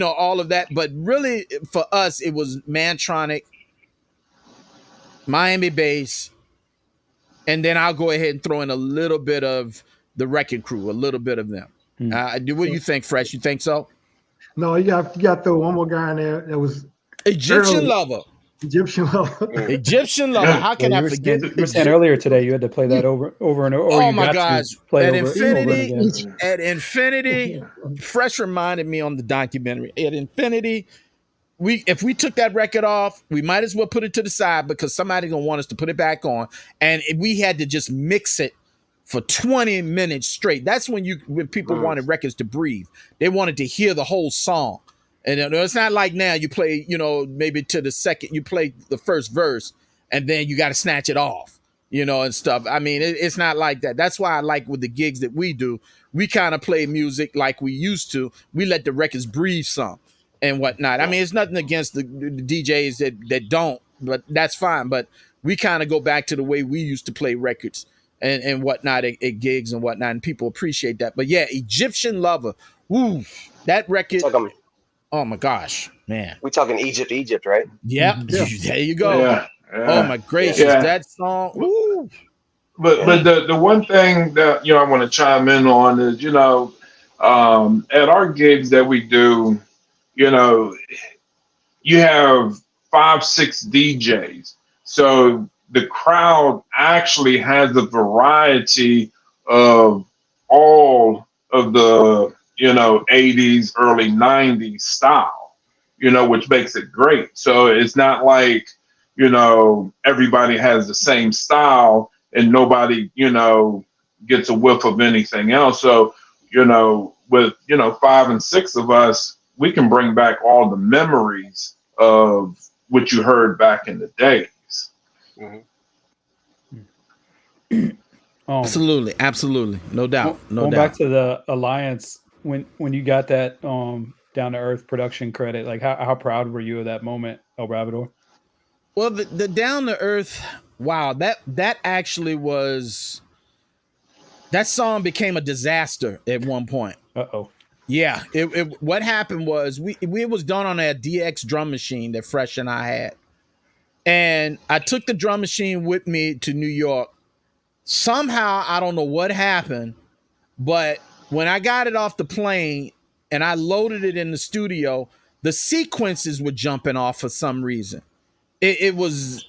All of that. But really, for us, it was Mantronic, Miami bass, and then I'll go ahead and throw in a little bit of the Wrecking Crew, a little bit of them. What do you think, Fresh? You think so? No, you got to throw one more guy in there that was Egyptian Lover. Egyptian Lover. Egyptian Lover. How can I forget? You were saying earlier today you had to play that over and over. Oh my gosh! At Infinity, Fresh reminded me on the documentary. At Infinity, if we took that record off, we might as well put it to the side because somebody's gonna want us to put it back on, and we had to just mix it for 20 minutes straight. That's when people wanted records to breathe. They wanted to hear the whole song. And it's not like now you play, maybe to the second, you play the first verse and then you got to snatch it off, and stuff. I mean, it's not like that. That's why I like with the gigs that we do, we kind of play music like we used to. We let the records breathe some and whatnot. I mean, it's nothing against the DJs that don't, but that's fine. But we kind of go back to the way we used to play records and whatnot at gigs and whatnot. And people appreciate that. But yeah, Egyptian Lover. Woo, that record. Oh my gosh, man! We talking Egypt, right? Yep. Yeah. There you go. Yeah. Oh my gracious, that song. Woo. But the one thing that I want to chime in on is at our gigs that we do, you have 5-6 DJs, so the crowd actually has a variety of all of the 80s, early 90s style, which makes it great. So it's not like, everybody has the same style and nobody, gets a whiff of anything else. So, with, 5 and 6 of us, we can bring back all the memories of what you heard back in the days. Mm-hmm. Absolutely, no doubt. Going back to the Alliance, when you got that Down to Earth production credit, like how proud were you of that moment, El Bravador? Well, the Down to Earth, wow, that actually was That song became a disaster at one point. Uh-oh. Yeah, what happened was we was done on a DX drum machine that Fresh and I had, and I took the drum machine with me to New York. Somehow I don't know what happened, but when I got it off the plane and I loaded it in the studio, the sequences were jumping off for some reason. It was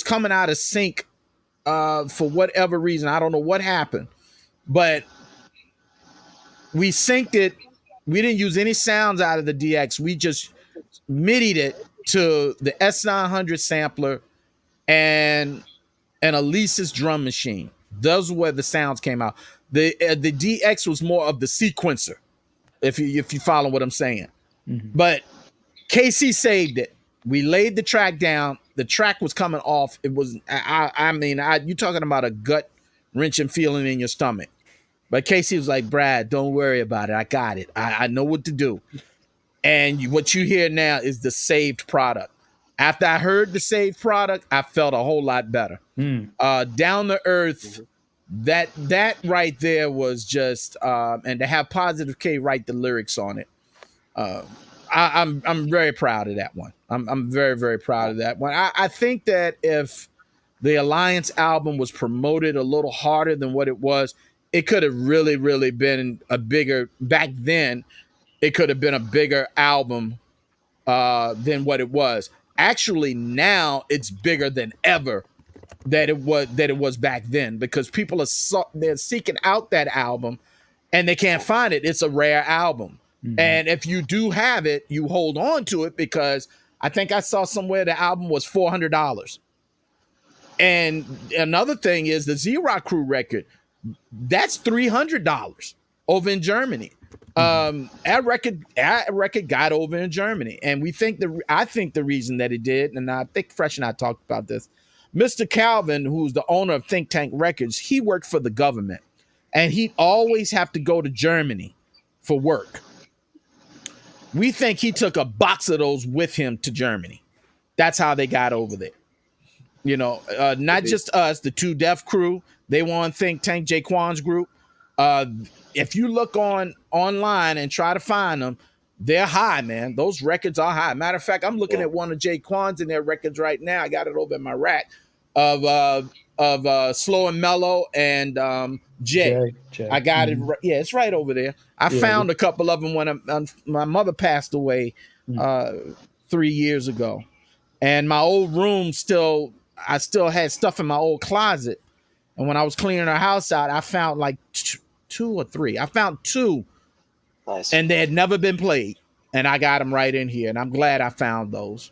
coming out of sync for whatever reason. I don't know what happened, but we synced it. We didn't use any sounds out of the DX. We just MIDI'd it to the S900 sampler and an Elise's drum machine. Those were where the sounds came out. The DX was more of the sequencer, if you follow what I'm saying. Mm-hmm. But KC saved it. We laid the track down. The track was coming off. It was, you talking about a gut wrenching feeling in your stomach. But Casey was like, Brad, don't worry about it. I got it. I know what to do. And what you hear now is the saved product. After I heard the saved product, I felt a whole lot better. Down to Earth, that right there was just, and to have Positive K write the lyrics on it, I'm very proud of that one. I'm very, very proud of that one. I think that if the Alliance album was promoted a little harder than what it was, it could have really, really been a bigger, back then, it could have been a bigger album than what it was. Actually, now it's bigger than ever that it was back then, because people they're seeking out that album and they can't find it. It's a rare album. Mm-hmm. And if you do have it, you hold on to it, because I think I saw somewhere the album was $400. And another thing is the Z-Rock Crew record, that's $300 over in Germany. Our record got over in Germany, and I think the reason that it did, and I think Fresh and I talked about this, Mr. Calvin, who's the owner of Think Tank Records, he worked for the government, and he'd always have to go to Germany for work. We think he took a box of those with him to Germany. That's how they got over there. You know, not just us, the Two Def Crew, they were on Think Tank, Jaquan's group. If you look online and try to find them, they're high, man. Those records are high. Matter of fact, I'm looking at one of Jaquan's in their records right now. I got it over in my rack of Slow and Mellow and Jay. I got it. Yeah, it's right over there. I found a couple of them when my mother passed away 3 years ago, and my old room I still had stuff in my old closet. And when I was cleaning her house out, I found like two or three. I found two. Nice. And they had never been played. And I got them right in here. And I'm glad I found those.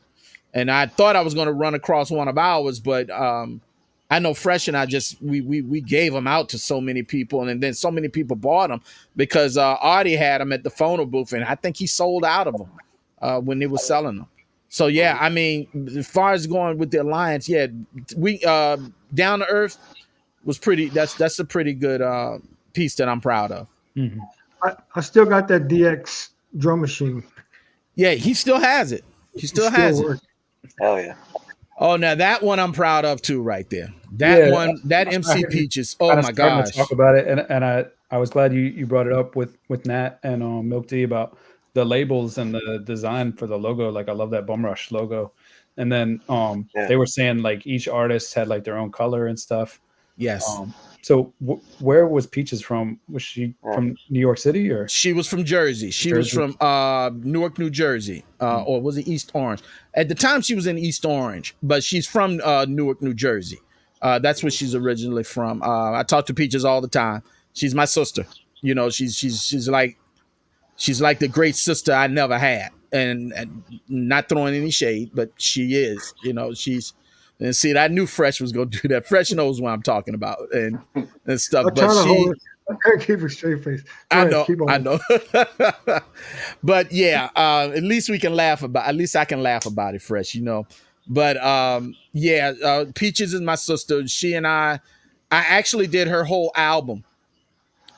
And I thought I was going to run across one of ours, but I know Fresh and I we gave them out to so many people. And then so many people bought them because Artie had them at the phono booth. And I think he sold out of them when they were selling them. So, yeah, I mean, as far as going with the Alliance, yeah, we Down to Earth was pretty. That's a pretty good piece that I'm proud of. Mm-hmm. I still got that DX drum machine. Yeah, he still has it. He still has it. Hell yeah. Oh, now that one I'm proud of too, right there. That one, that MC Peaches. Oh my gosh. Talk about it, and I was glad you brought it up with Nat and Milk D about the labels and the design for the logo. Like, I love that Bum Rush logo. And then they were saying like each artist had like their own color and stuff. Yes. So where was Peaches from? Was she from New York City, or? She was from Jersey. She was from Newark, New Jersey, or was it East Orange? At the time, she was in East Orange, but she's from Newark, New Jersey. That's where she's originally from. I talk to Peaches all the time. She's my sister. You know, she's like the great sister I never had, and not throwing any shade, but she is. You know, and see, I knew Fresh was going to do that. Fresh knows what I'm talking about and stuff. I can't keep a straight face. I know. But yeah, at least we can laugh about. At least I can laugh about it, Fresh. You know. But Peaches is my sister. She and I actually did her whole album.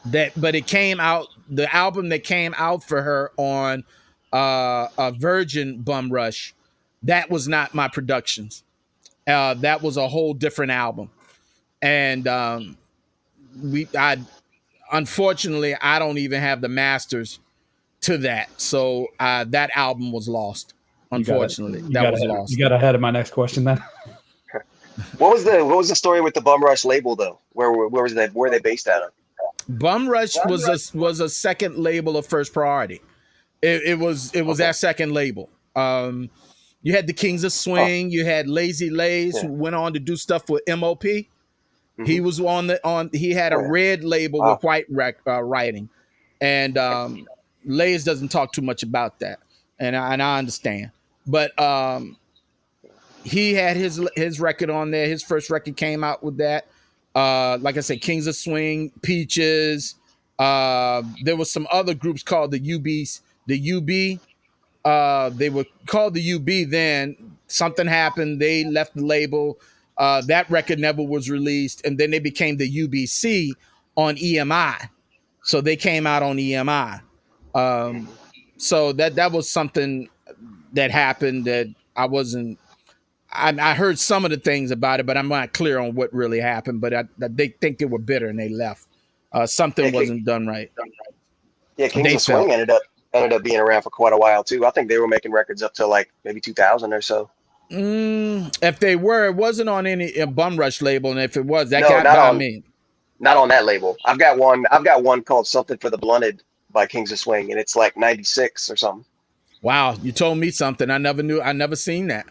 But it came out. The album that came out for her on Virgin Bum Rush, that was not my productions. That was a whole different album. And unfortunately, I don't even have the masters to that. So that album was lost. Unfortunately, that was lost. You got ahead of my next question then. What was the story with the Bum Rush label though? Where was that? Where are they based out of? Bum Rush was a second label of First Priority. It was our second label. You had the Kings of Swing. You had Lazy Lays, who went on to do stuff with MOP. Mm-hmm. He was he had a red label with white writing, and Lays doesn't talk too much about that, and I understand. But he had his record on there. His first record came out with that. Like I said, Kings of Swing, Peaches. There was some other groups called the UBs. The UB. They were called the UB then. Something happened. They left the label. That record never was released. And then they became the UBC on EMI. So they came out on EMI. So that was something that happened that I wasn't. I heard some of the things about it, but I'm not clear on what really happened. But they think they were bitter and they left. Something wasn't done right. Yeah, Kings of Swing ended up being around for quite a while too. I think they were making records up to like maybe 2000 or so. If they were, it wasn't on any Bum Rush label, and if it was, that got by me. Not on that label. I've got one called Something for the Blunted by Kings of Swing, and it's like 96 or something. Wow, you told me something I never knew. I never seen that.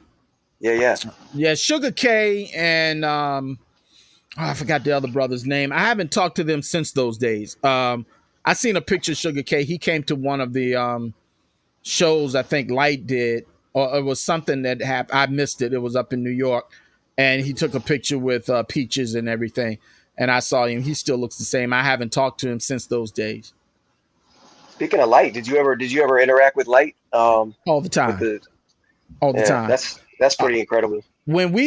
Yeah. Sugar K and I forgot the other brother's name. I haven't talked to them since those days. I seen a picture of Sugar K. He came to one of the shows I think Light did, or it was something that happened. I missed it. It was up in New York, and he took a picture with Peaches and everything. And I saw him. He still looks the same. I haven't talked to him since those days. Speaking of Light, did you ever interact with Light? All the time. All the time. That's pretty incredible. When I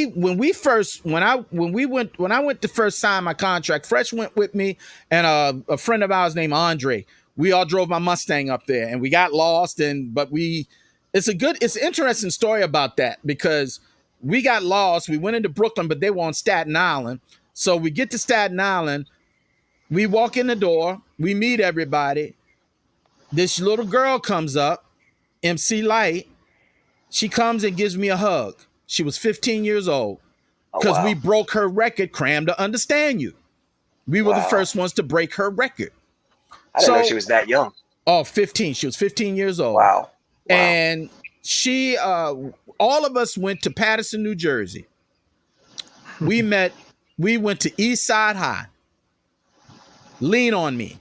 went to first sign my contract, Fresh went with me and a friend of ours named Andre. We all drove my Mustang up there and we got lost. It's an interesting story about that because we got lost. We went into Brooklyn, but they were on Staten Island. So we get to Staten Island. We walk in the door. We meet everybody. This little girl comes up, MC Light. She comes and gives me a hug. She was 15 years old because we broke her record, Cram to Understand You. We were the first ones to break her record. I didn't know she was that young. Oh, 15. She was 15 years old. Wow. And she, all of us went to Paterson, New Jersey. We went to East Side High. Lean on Me.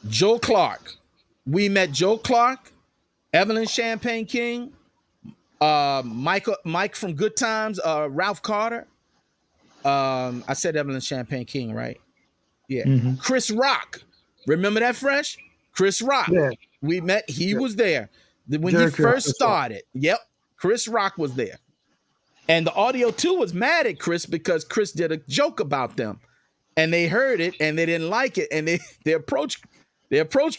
Joe Clark. We met Joe Clark, Evelyn Champagne King, Mike from Good Times, Ralph Carter. I said Evelyn Champagne King, right? Yeah. Mm-hmm. Chris Rock. Remember that, Fresh? Chris Rock. Yeah. We met. He was there when he first started. Yep. Chris Rock was there. And the Audio 2 was mad at Chris because Chris did a joke about them. And they heard it and they didn't like it. And they approached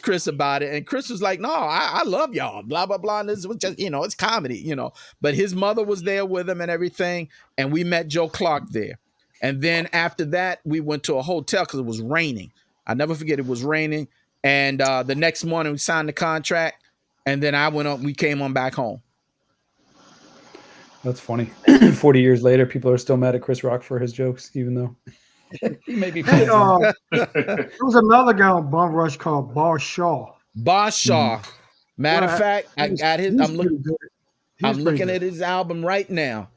Chris about it. And Chris was like, no, I love y'all. Blah, blah, blah. And this was just, it's comedy, But his mother was there with him and everything. And we met Joe Clark there. And then after that, we went to a hotel because it was raining. I never forget it was raining. And the next morning we signed the contract. And then we came on back home. That's funny. 40 years later, people are still mad at Chris Rock for his jokes, even though he may be funny. There was another guy on Bum Rush called Boss Shaw. Boss Shaw. Matter of fact, I got his. I'm looking at his album right now.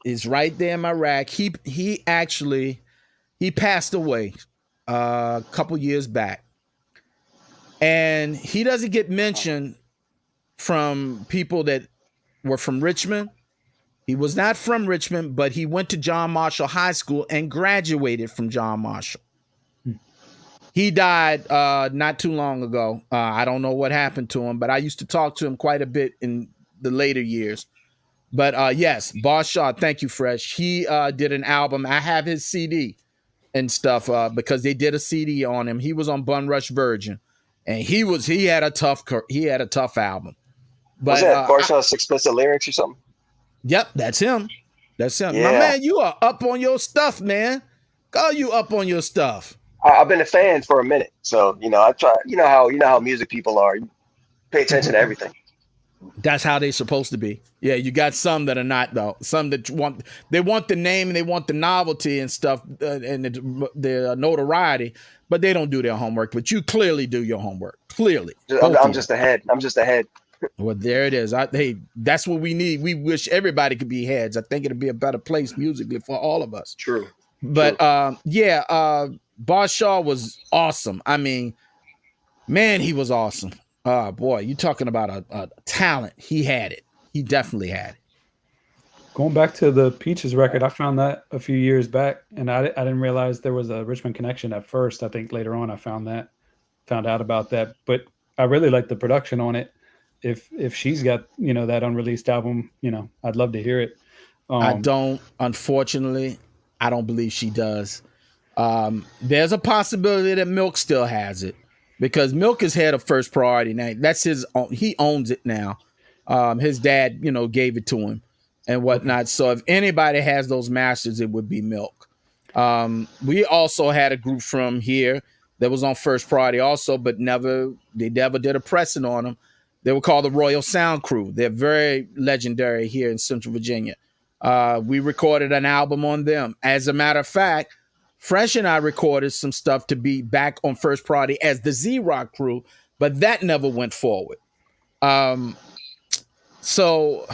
It's right there in my rack. He actually passed away a couple years back, and he doesn't get mentioned from people that were from Richmond. He was not from Richmond, but he went to John Marshall High School and graduated from John Marshall. He died not too long ago. I don't know what happened to him, but I used to talk to him quite a bit in the later years. But yes, Boss Shaw, thank you, Fresh. He did an album. I have his CD and stuff because they did a CD on him. He was on Bun Rush Virgin, and he had a tough album. But, was that Boss Shaw's Explicit Lyrics or something? Yep, that's him. That's him. Yeah. My man, you are up on your stuff, man. Go you up on your stuff. I've been a fan for a minute, so I try. You know how music people are. You pay attention to everything. That's how they're supposed to be. Yeah, you got some that are not though. Some that want the name and they want the novelty and stuff and the notoriety, but they don't do their homework. But you clearly do your homework. Clearly, I'm just ahead. Well, there it is. Hey, that's what we need. We wish everybody could be heads. I think it'd be a better place musically for all of us. True. But Boss Shaw was awesome. I mean, man, he was awesome. Boy, you talking about a talent. He had it. He definitely had it. Going back to the Peaches record, I found that a few years back, and I didn't realize there was a Richmond connection at first. I think later on I found out about that. But I really like the production on it. If she's got that unreleased album, I'd love to hear it. Unfortunately, I don't believe she does. There's a possibility that Milk still has it because Milk is head of First Priority now. That's his own. He owns it now. His dad, gave it to him and whatnot. So if anybody has those masters, it would be Milk. We also had a group from here that was on First Priority also, but they never did a pressing on them. They were called the Royal Sound Crew. They're very legendary here in Central Virginia. We recorded an album on them. As a matter of fact, Fresh and I recorded some stuff to be back on First Priority as the Z-Rock Crew, but that never went forward. So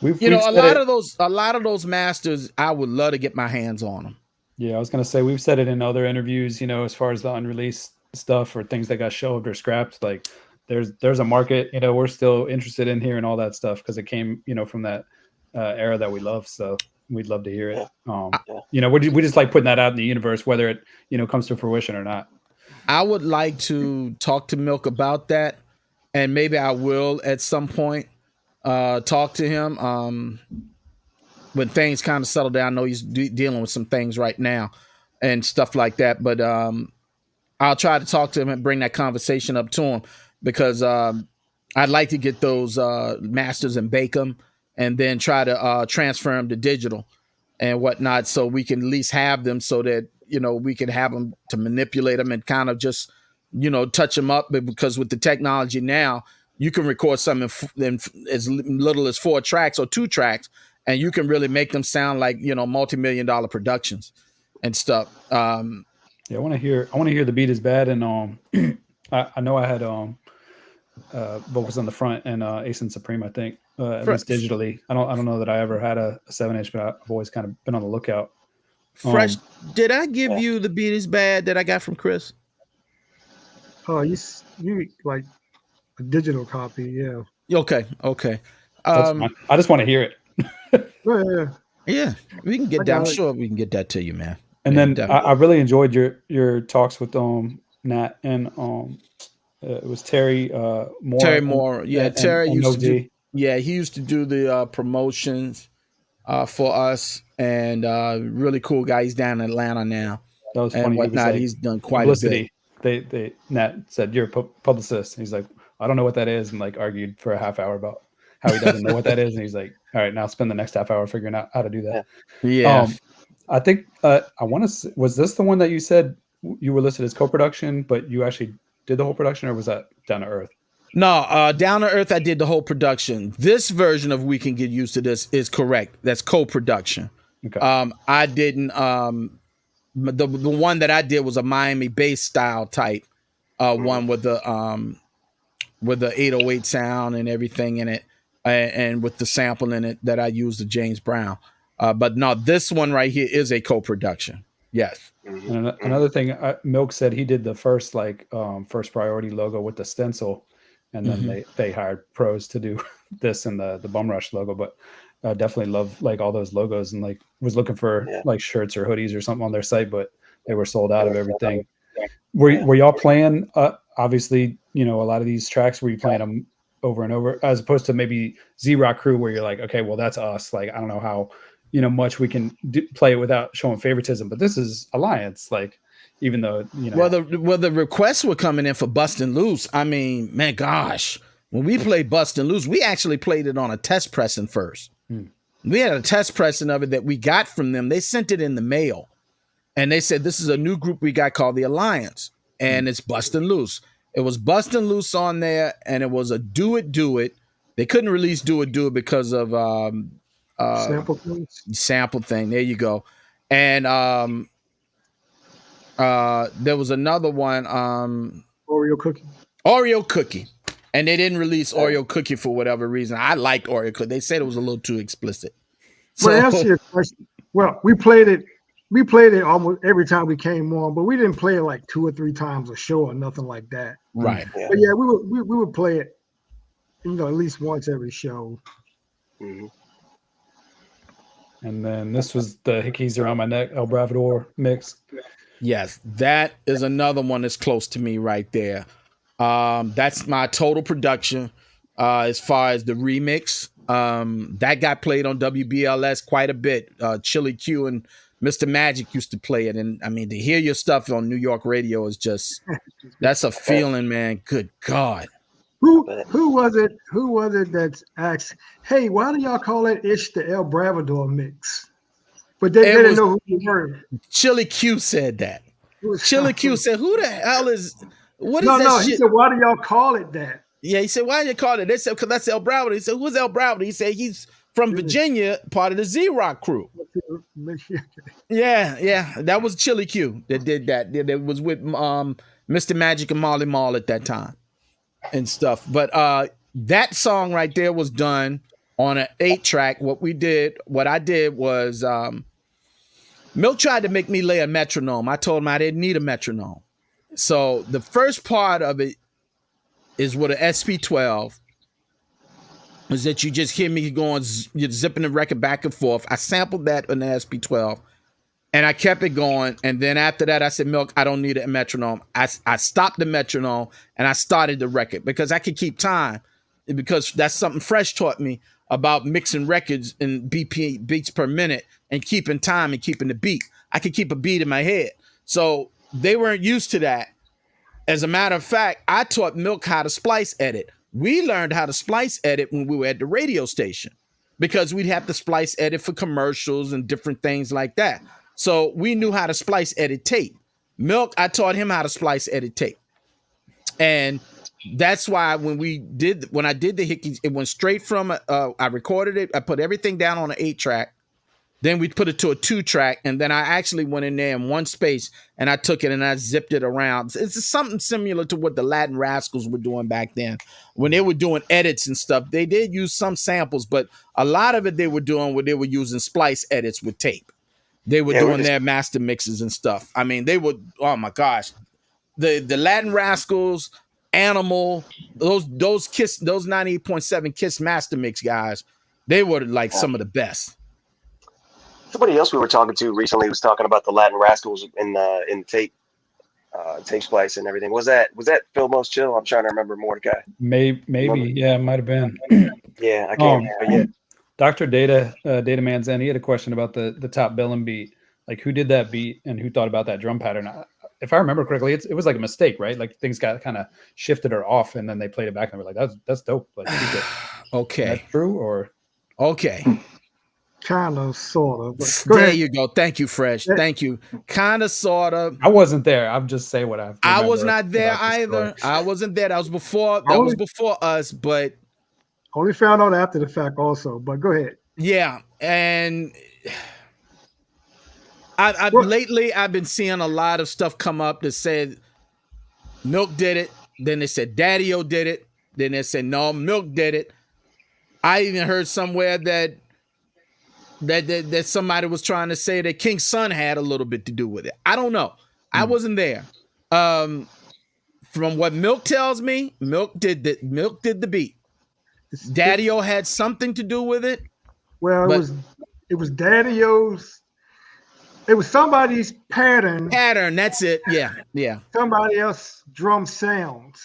a lot of those masters, I would love to get my hands on them. Yeah, I was gonna say we've said it in other interviews. As far as the unreleased stuff or things that got shelved or scrapped, like there's a market. We're still interested in hearing all that stuff because it came from that era that we love. So we'd love to hear it. We just like putting that out in the universe, whether it comes to fruition or not. I would like to talk to Milk about that, and maybe I will at some point talk to him when things kind of settle down. I know he's dealing with some things right now and stuff like that, but I'll try to talk to him and bring that conversation up to him because I'd like to get those masters and bake them and then try to transfer them to digital and whatnot so we can at least have them so that, we can have them to manipulate them and kind of just, touch them up. But because with the technology now, you can record something in as little as 4 tracks or 2 tracks, and you can really make them sound like, multi-million-dollar productions and stuff. I want to hear The Beat Is Bad. And I know I had vocals on the front and Ace and Supreme, I think, at least digitally. I don't know that I ever had a 7-inch, but I've always kind of been on the lookout. Fresh, did I give you The Beat Is Bad that I got from Chris? Oh, you like a digital copy, yeah. Okay. I just want to hear it. Yeah, we can get that. I'm sure we can get that to you, man. And then I really enjoyed your talks with Nat and it was Terry Moore. Terry Moore, Terry used to do. Yeah, he used to do the promotions for us, and really cool guy. He's down in Atlanta now. That was funny. And whatnot. He's done quite publicity. A bit. Nat said, "You're a publicist." He's like, "I don't know what that is," and like argued for a half hour about how he doesn't know what that is. And he's like, "All right, now spend the next half hour figuring out how to do that." Yeah. I think I want to. Was this the one that you said you were listed as co-production, but you actually did the whole production, or was that Down to Earth? No, Down to Earth, I did the whole production. This version of We Can Get Used to This is correct. That's co-production. Okay. I didn't. The one that I did was a Miami bass style type one with the 808 sound and everything in it, and with the sample in it that I used the James Brown. But no, this one right here is a co-production. Yes. And another thing, Milk said he did the first First Priority logo with the stencil, and then they hired pros to do this and the Bum Rush logo. But definitely love all those logos, and was looking for shirts or hoodies or something on their site, but they were sold out of everything. Were y'all playing? Obviously, a lot of these tracks were you playing them over and over, as opposed to maybe Z-Rock Crew, where you're like, okay, well that's us. I don't know how much we can play it without showing favoritism, but this is Alliance. Even though well, the requests were coming in for Bustin' Loose. I mean, man, gosh, when we played Bustin' Loose, we actually played it on a test pressing first. We had a test pressing of it that we got from them. They sent it in the mail, and they said this is a new group we got called the Alliance, and it's Bustin' Loose. It was Bustin' Loose on there, and it was a Do It Do It. They couldn't release Do It Do It because of sample thing. There you go. And there was another one, Oreo Cookie. And they didn't release Oreo Cookie for whatever reason. I liked Oreo Cookie. They said it was a little too explicit. So, well, answer your question. Well, we played it almost every time we came on, but we didn't play it like 2 or 3 times a show or nothing like that. Right. But yeah, we would play it, at least once every show. Mm-hmm. And then this was the Hickeys Around My Neck, El Bravador mix. Yes, that is another one that's close to me right there. That's my total production as far as the remix. That got played on WBLS quite a bit. Chili Q and Mr. Magic used to play it. And I mean, to hear your stuff on New York radio is just, that's a feeling, man. Good God. Who was it that asked, hey, why do y'all call that ish the El Bravador mix? But they didn't know who you were. Chili Q said that. Chili Q said, who the hell is, what is that shit? He said, why do y'all call it that? Yeah, he said, why do you call it? They said, because that's El Bravador. He said, who's El Bravador? He said, he's from Virginia, part of the Z-Rock crew. Yeah, that was Chili Q that did that. That was with Mr. Magic and Marley Marl at that time and stuff. But that song right there was done on an 8-track. What I did was Milk tried to make me lay a metronome. I told him I didn't need a metronome. So the first part of it is with an SP12 is that you just hear me going, you're zipping the record back and forth. I sampled that on the SP12 and I kept it going. And then after that, I said, Milk, I don't need a metronome. I stopped the metronome and I started the record because I could keep time, because that's something Fresh taught me about mixing records in beats per minute and keeping time and keeping the beat. I could keep a beat in my head. So they weren't used to that. As a matter of fact, I taught Milk how to splice edit. We learned how to splice edit when we were at the radio station because we'd have to splice edit for commercials and different things like that. So we knew how to splice edit tape. Milk, I taught him how to splice edit tape. And that's why when I did the Hickeys, it went straight from, I recorded it. I put everything down on an 8-track. Then we put it to a 2-track, and then I actually went in there in one space, and I took it and I zipped it around. It's something similar to what the Latin Rascals were doing back then. When they were doing edits and stuff, they did use some samples, but a lot of it they were doing where they were using splice edits with tape. They were doing their master mixes and stuff. I mean, they would, oh my gosh. The Latin Rascals, Animal, those Kiss, those 98.7 Kiss master mix guys, they were like some of the best. Somebody else we were talking to recently was talking about the Latin Rascals in tape splice and everything. Was that Phil Most Chill? I'm trying to remember Mordecai. Maybe. Yeah, it might have been. Yeah, I can't remember yet. Dr. Data Man Zen, he had a question about the top billing beat. Like, who did that beat and who thought about that drum pattern? If I remember correctly, it was like a mistake, right? Like things got kind of shifted or off, and then they played it back and they were like, that's dope. Like, okay. Is that true or? Okay. Kind of, sort of. There you go. Thank you, Fresh. Thank you. Kind of, sort of. I wasn't there. I'm just saying what I was not there either. I wasn't there. That was before us, but only found out after the fact also. But go ahead. Yeah, and lately I've been seeing a lot of stuff come up that said Milk did it. Then they said Daddy-O did it. Then they said no, Milk did it. I even heard somewhere that somebody was trying to say that King's son had a little bit to do with it. I don't know. I wasn't there. From what Milk tells me, Milk did the beat. Daddy-O had something to do with it. Well, it was Daddy-O's. It was somebody's pattern. Pattern, that's it. Yeah. Somebody else drum sounds.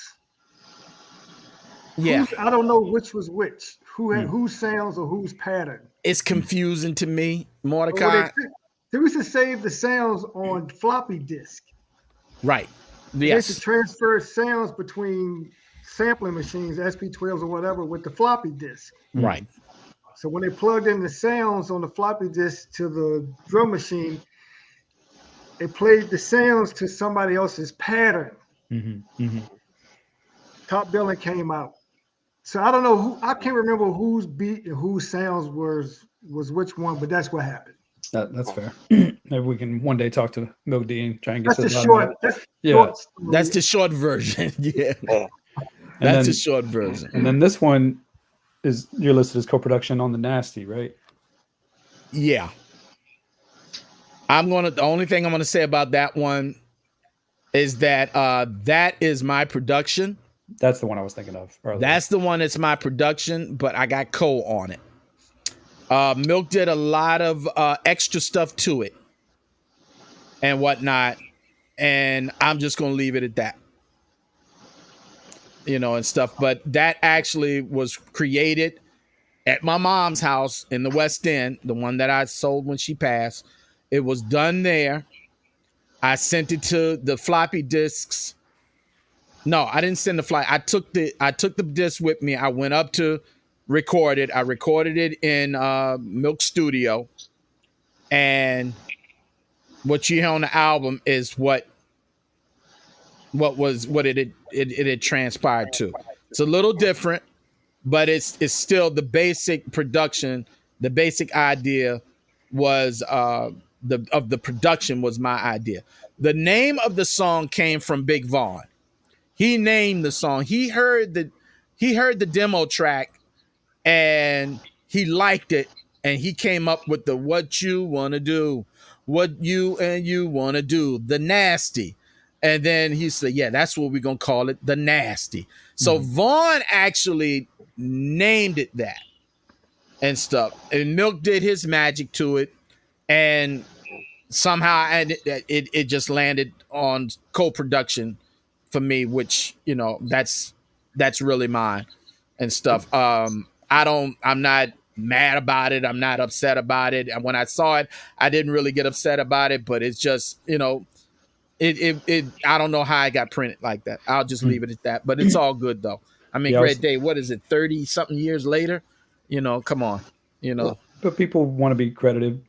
Yeah. I don't know which was which. Who had whose sounds or whose pattern? It's confusing to me, Mordecai. They used to save the sounds on floppy disk. Right. Yes. They used to transfer sounds between sampling machines, SP12s or whatever, with the floppy disk. Right. So when they plugged in the sounds on the floppy disk to the drum machine, it played the sounds to somebody else's pattern. Top Billing came out. So I don't know who, I can't remember whose beat and whose sounds was which one, but that's what happened. That's fair. Maybe we can one day talk to Milk D and try and get That's to the the bottom of short. it. That's Yeah. short story. That's the short version. Yeah. Yeah. That's the short version. And then this one is you're listed as co-production on the Nasty, right? Yeah. The only thing I'm gonna say about that one is that that is my production. That's the one I was thinking of earlier. That's the one that's my production, but I got Cole on it. Milk did a lot of extra stuff to it and whatnot, and I'm just gonna leave it at that. And stuff. But that actually was created at my mom's house in the West End, the one that I sold when she passed. It was done there. I sent it to the floppy disks. No, I didn't send the fly. I took the disc with me. I went up to record it. I recorded it in Milk Studio. And what you hear on the album is what it had transpired to. It's a little different, but it's still the basic production. The basic idea was the production was my idea. The name of the song came from Big Vaughn. He named the song. He heard the demo track and he liked it, and he came up with the what you wanna do, what you wanna do, the Nasty. And then he said, yeah, that's what we're gonna call it, the Nasty. So Vaughn actually named it that and stuff. And Milk did his magic to it, and somehow it just landed on co-production for me, which that's really mine and stuff. I'm not mad about it. I'm not upset about it. And when I saw it, I didn't really get upset about it, but it's just I don't know how I got printed like that. I'll just leave it at that. But it's all good though. I mean, great day. What is it? 30 something years later? Come on. But people want to be credited,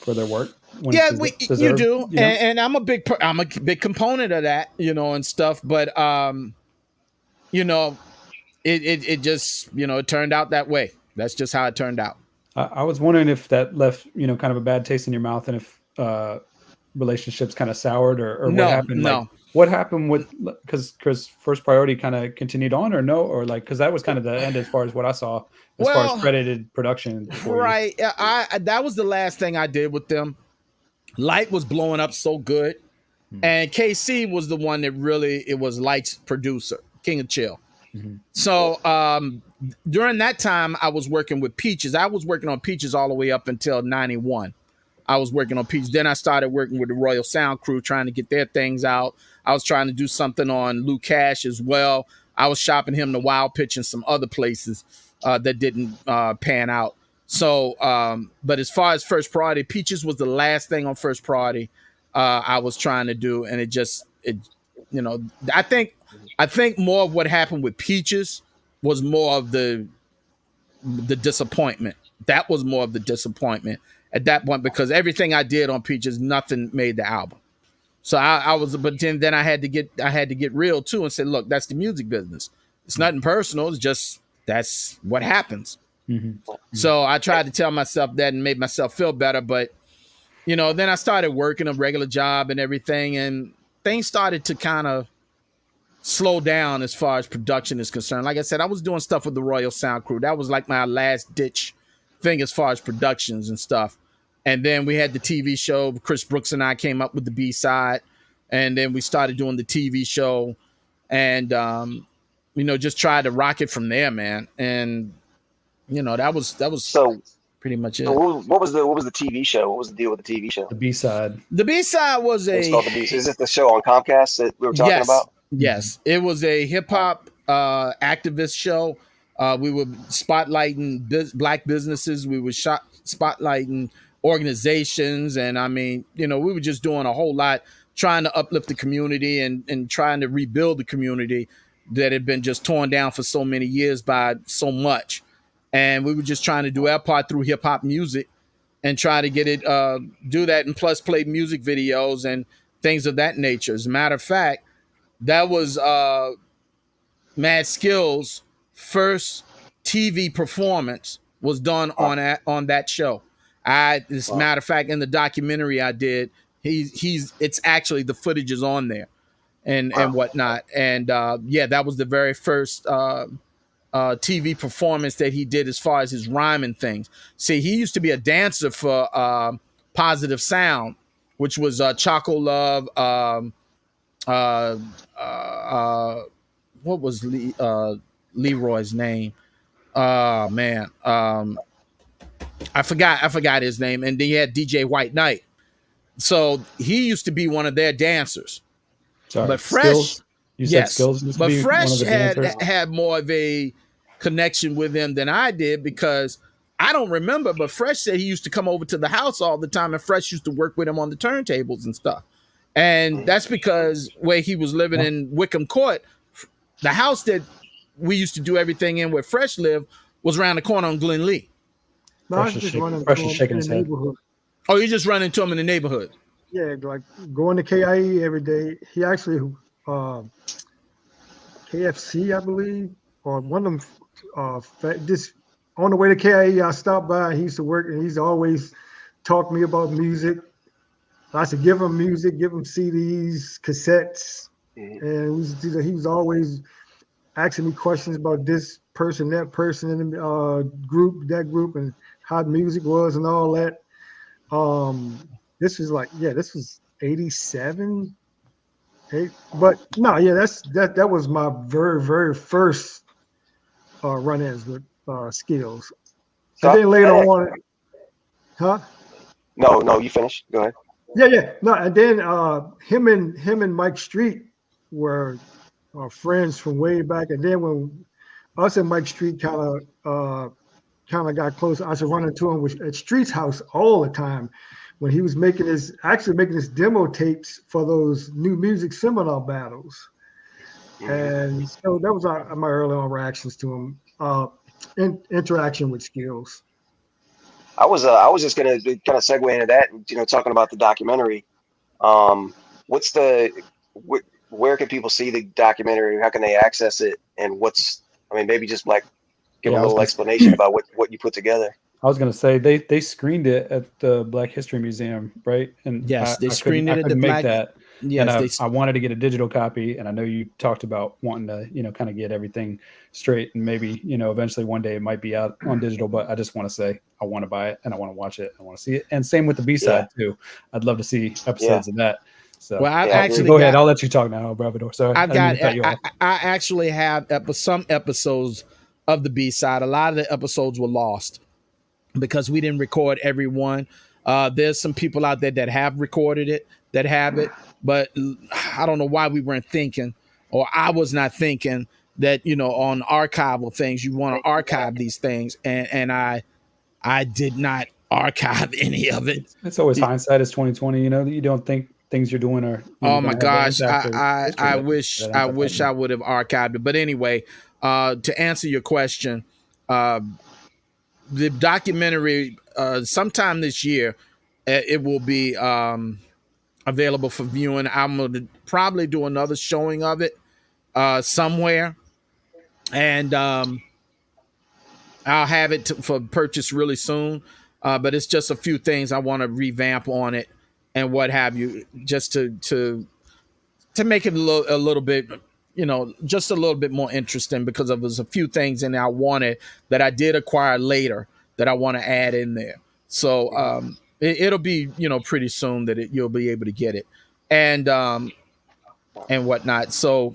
for their work. Yeah, you do, and I'm a big component of that, and stuff. But it just it turned out that way. That's just how it turned out. I was wondering if that left kind of a bad taste in your mouth, and if relationships kind of soured, or no, what happened. No, like, what happened with because First Priority kind of continued on, or no, or like because that was kind of the end as far as what I saw as far as credited production. Right, I that was the last thing I did with them. Light was blowing up so good, and KC was the one that really it was Light's producer, King of Chill. So during that time, I was working with Peaches. I was working on Peaches all the way up until 91. I was working on Peaches. Then I started working with the Royal Sound crew, trying to get their things out. I was trying to do something on Lou Cash as well. I was shopping him the Wild Pitch and some other places that didn't pan out. So, but as far as First Priority, Peaches was the last thing on First Priority I was trying to do, and I think more of what happened with Peaches was more of the disappointment. That was more of the disappointment at that point, because everything I did on Peaches, nothing made the album. So but then I had to get real too and say, look, that's the music business. It's nothing personal. It's just that's what happens. So I tried to tell myself that and made myself feel better. But then I started working a regular job and everything, and things started to kind of slow down as far as production is concerned. Like I said, I was doing stuff with the Royal Sound crew. That was like my last ditch thing as far as productions and stuff. And then we had the TV show. Chris Brooks and I came up with the B-side, and then we started doing the TV show, and just tried to rock it from there, man. And that was so pretty much it. So what was the TV show? What was the deal with the TV show? The B-side. The B-side was It's called the B-side. Is it the show on Comcast that we were talking about? Yes, it was a hip hop activist show. We were spotlighting black businesses. We were spotlighting organizations, and I mean, we were just doing a whole lot, trying to uplift the community and trying to rebuild the community that had been just torn down for so many years by so much. And we were just trying to do our part through hip hop music and try to get it, do that, and plus play music videos and things of that nature. As a matter of fact, that was Mad Skill's first TV performance was done on that show. As a matter of fact, in the documentary I did, it's actually, the footage is on there and whatnot. And yeah, that was the very first TV performance that he did as far as his rhyming things. See, he used to be a dancer for Positive Sound, which was Choco Love. What was Leroy's name? Man, I forgot his name. And then he had DJ White Knight. So he used to be one of their dancers. Sorry, but Fresh, Skills? You said yes, Skills used to but be Fresh one of the dancers? had more of a connection with him than I did, because I don't remember, but Fresh said he used to come over to the house all the time, and Fresh used to work with him on the turntables and stuff. And that's because where he was living in Wickham Court, the house that we used to do everything in where Fresh lived was around the corner on Glen Lee. No, I was just running Fresh is to shaking him his in the head. neighborhood. Oh, you just run into him in the neighborhood? Yeah, like going to KIE every day. He actually, KFC, I believe, or one of them, just on the way to KIE, I stopped by. He used to work, and he's always talk to me about music. I used to give him music, give him CDs, cassettes, and he was always asking me questions about this person, that person in the group, that group, and how music was and all that. This was 87. But no, yeah, that was my very, very first run-ins with Skills. So and then later on, huh? No, you finish. Go ahead. Yeah. No, and then him and Mike Street were friends from way back. And then when us and Mike Street kind of got close, I used to run into him at Street's house all the time when he was making his demo tapes for those new music seminar battles. And so that was my early reactions to him, interaction with Skills. I was just gonna kind of segue into that, talking about the documentary. Where can people see the documentary? How can they access it? And maybe just like give a little explanation about what you put together. I was going to say they screened it at the Black History Museum, right? And yes, they screened it at the Black. Yes, I wanted to get a digital copy, and I know you talked about wanting to, kind of get everything straight, and maybe, eventually one day it might be out on digital. But I just want to say I want to buy it, and I want to watch it, I want to see it, and same with the B-side too. I'd love to see episodes of that. So, well, I've actually go ahead. I'll let you talk now, ELBRAVADOR. Sorry, I actually have some episodes of the B-side. A lot of the episodes were lost because we didn't record every one. There's some people out there that have recorded it, that have it, but I don't know why we weren't thinking, or I was not thinking that, on archival things, you want to archive these things. And I did not archive any of it. It's always hindsight is 2020, you don't think things you're doing are. Oh my gosh. I wish I would have archived it. But anyway, to answer your question, the documentary, sometime this year, it will be available for viewing. I'm going to probably do another showing of it somewhere, and I'll have it for purchase really soon. But it's just a few things I want to revamp on it and what have you, just to make it a little bit, just a little bit more interesting, because there's a few things in there I wanted that I did acquire later that I want to add in there. So it'll be, pretty soon that you'll be able to get it and whatnot. So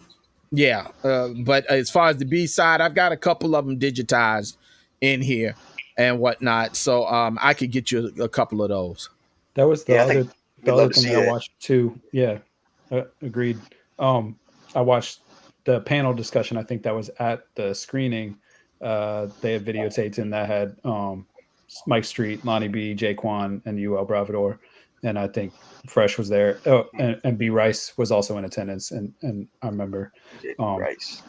yeah. But as far as the B-side, I've got a couple of them digitized in here and whatnot. So I could get you a couple of those. That was the other thing that I watched too. Yeah. Agreed. I watched the panel discussion. I think that was at the screening. They had videotaped, and that had Mike Street, Lonnie B, Jaquan, and ELBRAVADOR, and I think Fresh was there. Oh, and B Rice was also in attendance, and I remember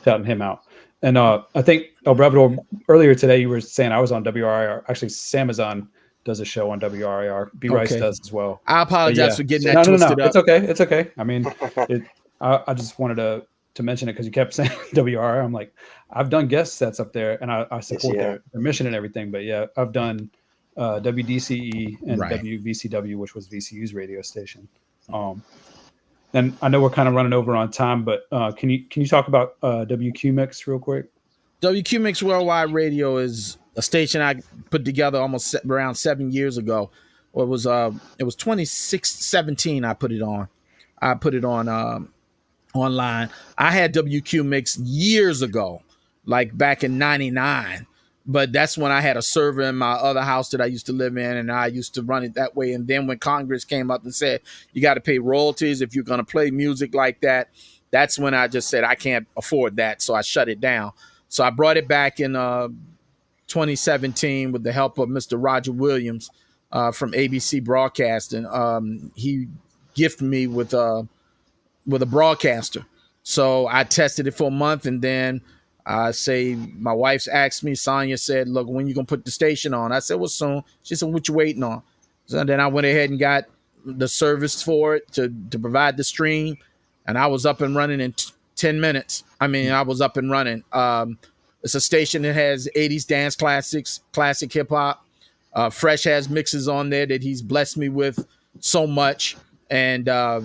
shouting him out. And I think ELBRAVADOR, earlier today you were saying I was on WRIR. Actually, Sam is on does a show on WRIR. B. Rice Okay. does as well. I apologize for getting that No, twisted up. It's okay. It's okay. I mean, I just wanted to mention it because you kept saying WRIR. I'm like, I've done guest sets up there, and I support their mission and everything. But yeah, I've done WDCE and WVCW, which was VCU's radio station. And I know we're kind of running over on time, but can you talk about WQ Mix real quick? WQ Mix Worldwide Radio is a station I put together almost around 7 years ago. Well, it was 2017 I put it on. I put it on online. I had WQ Mix years ago, like back in 99. But that's when I had a server in my other house that I used to live in, and I used to run it that way. And then when Congress came up and said, you got to pay royalties if you're going to play music like that, that's when I just said, I can't afford that. So I shut it down. So I brought it back in 2017 with the help of Mr. Roger Williams from ABC Broadcasting. He gifted me with a broadcaster. So I tested it for a month, and then my wife's asked me, Sonia said, look, when you going to put the station on? I said, well, soon. She said, what you waiting on? So then I went ahead and got the service for it to provide the stream, and I was up and running in 10 minutes. I mean, I was up and running. It's a station that has 80s dance classics, classic hip hop. Fresh has mixes on there that he's blessed me with so much. And, I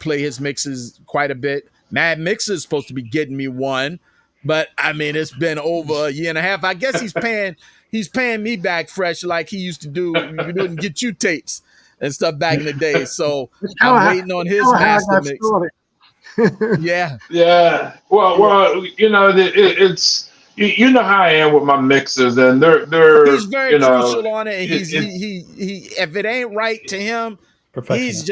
play his mixes quite a bit. Mad Mixer is supposed to be getting me one, but I mean, it's been over a year and a half. I guess he's paying me back, Fresh, like he used to do. You didn't get you tapes and stuff back in the day. So I'm waiting on his master mix. Yeah. Well, it's you know how I am with my mixes, and they're he's very crucial on it. And he if it ain't right to him, he's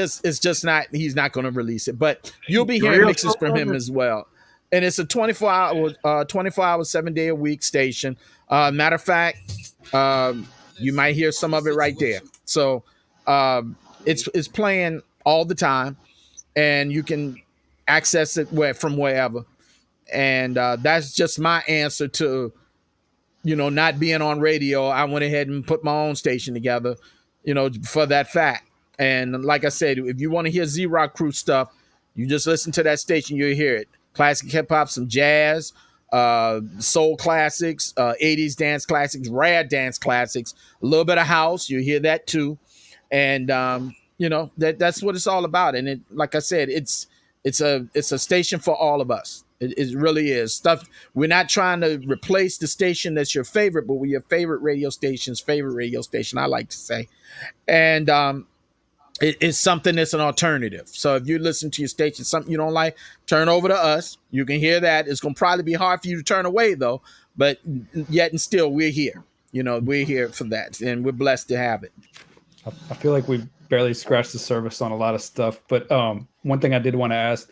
not going to release it. But you'll be hearing mixes from him as well. And it's a 24 hour, 7-day a week station. Matter of fact, you might hear some of it right there. So it's playing all the time, and you can access it from wherever. And that's just my answer to, not being on radio. I went ahead and put my own station together, for that fact. And like I said, if you want to hear Z-Rock Crew stuff, you just listen to that station, you'll hear it. Classic hip hop, some jazz, soul classics, 80s dance classics, rare dance classics, a little bit of house. You hear that too. And, that's what it's all about. And it, like I said, it's a station for all of us. It really is stuff. We're not trying to replace the station that's your favorite, but we're your favorite radio station's favorite radio station, I like to say. And, it's something that's an alternative. So if you listen to your station, something you don't like, turn over to us. You can hear that. It's going to probably be hard for you to turn away, though. But yet and still, we're here. We're here for that. And we're blessed to have it. I feel like we've barely scratched the surface on a lot of stuff. But one thing I did want to ask,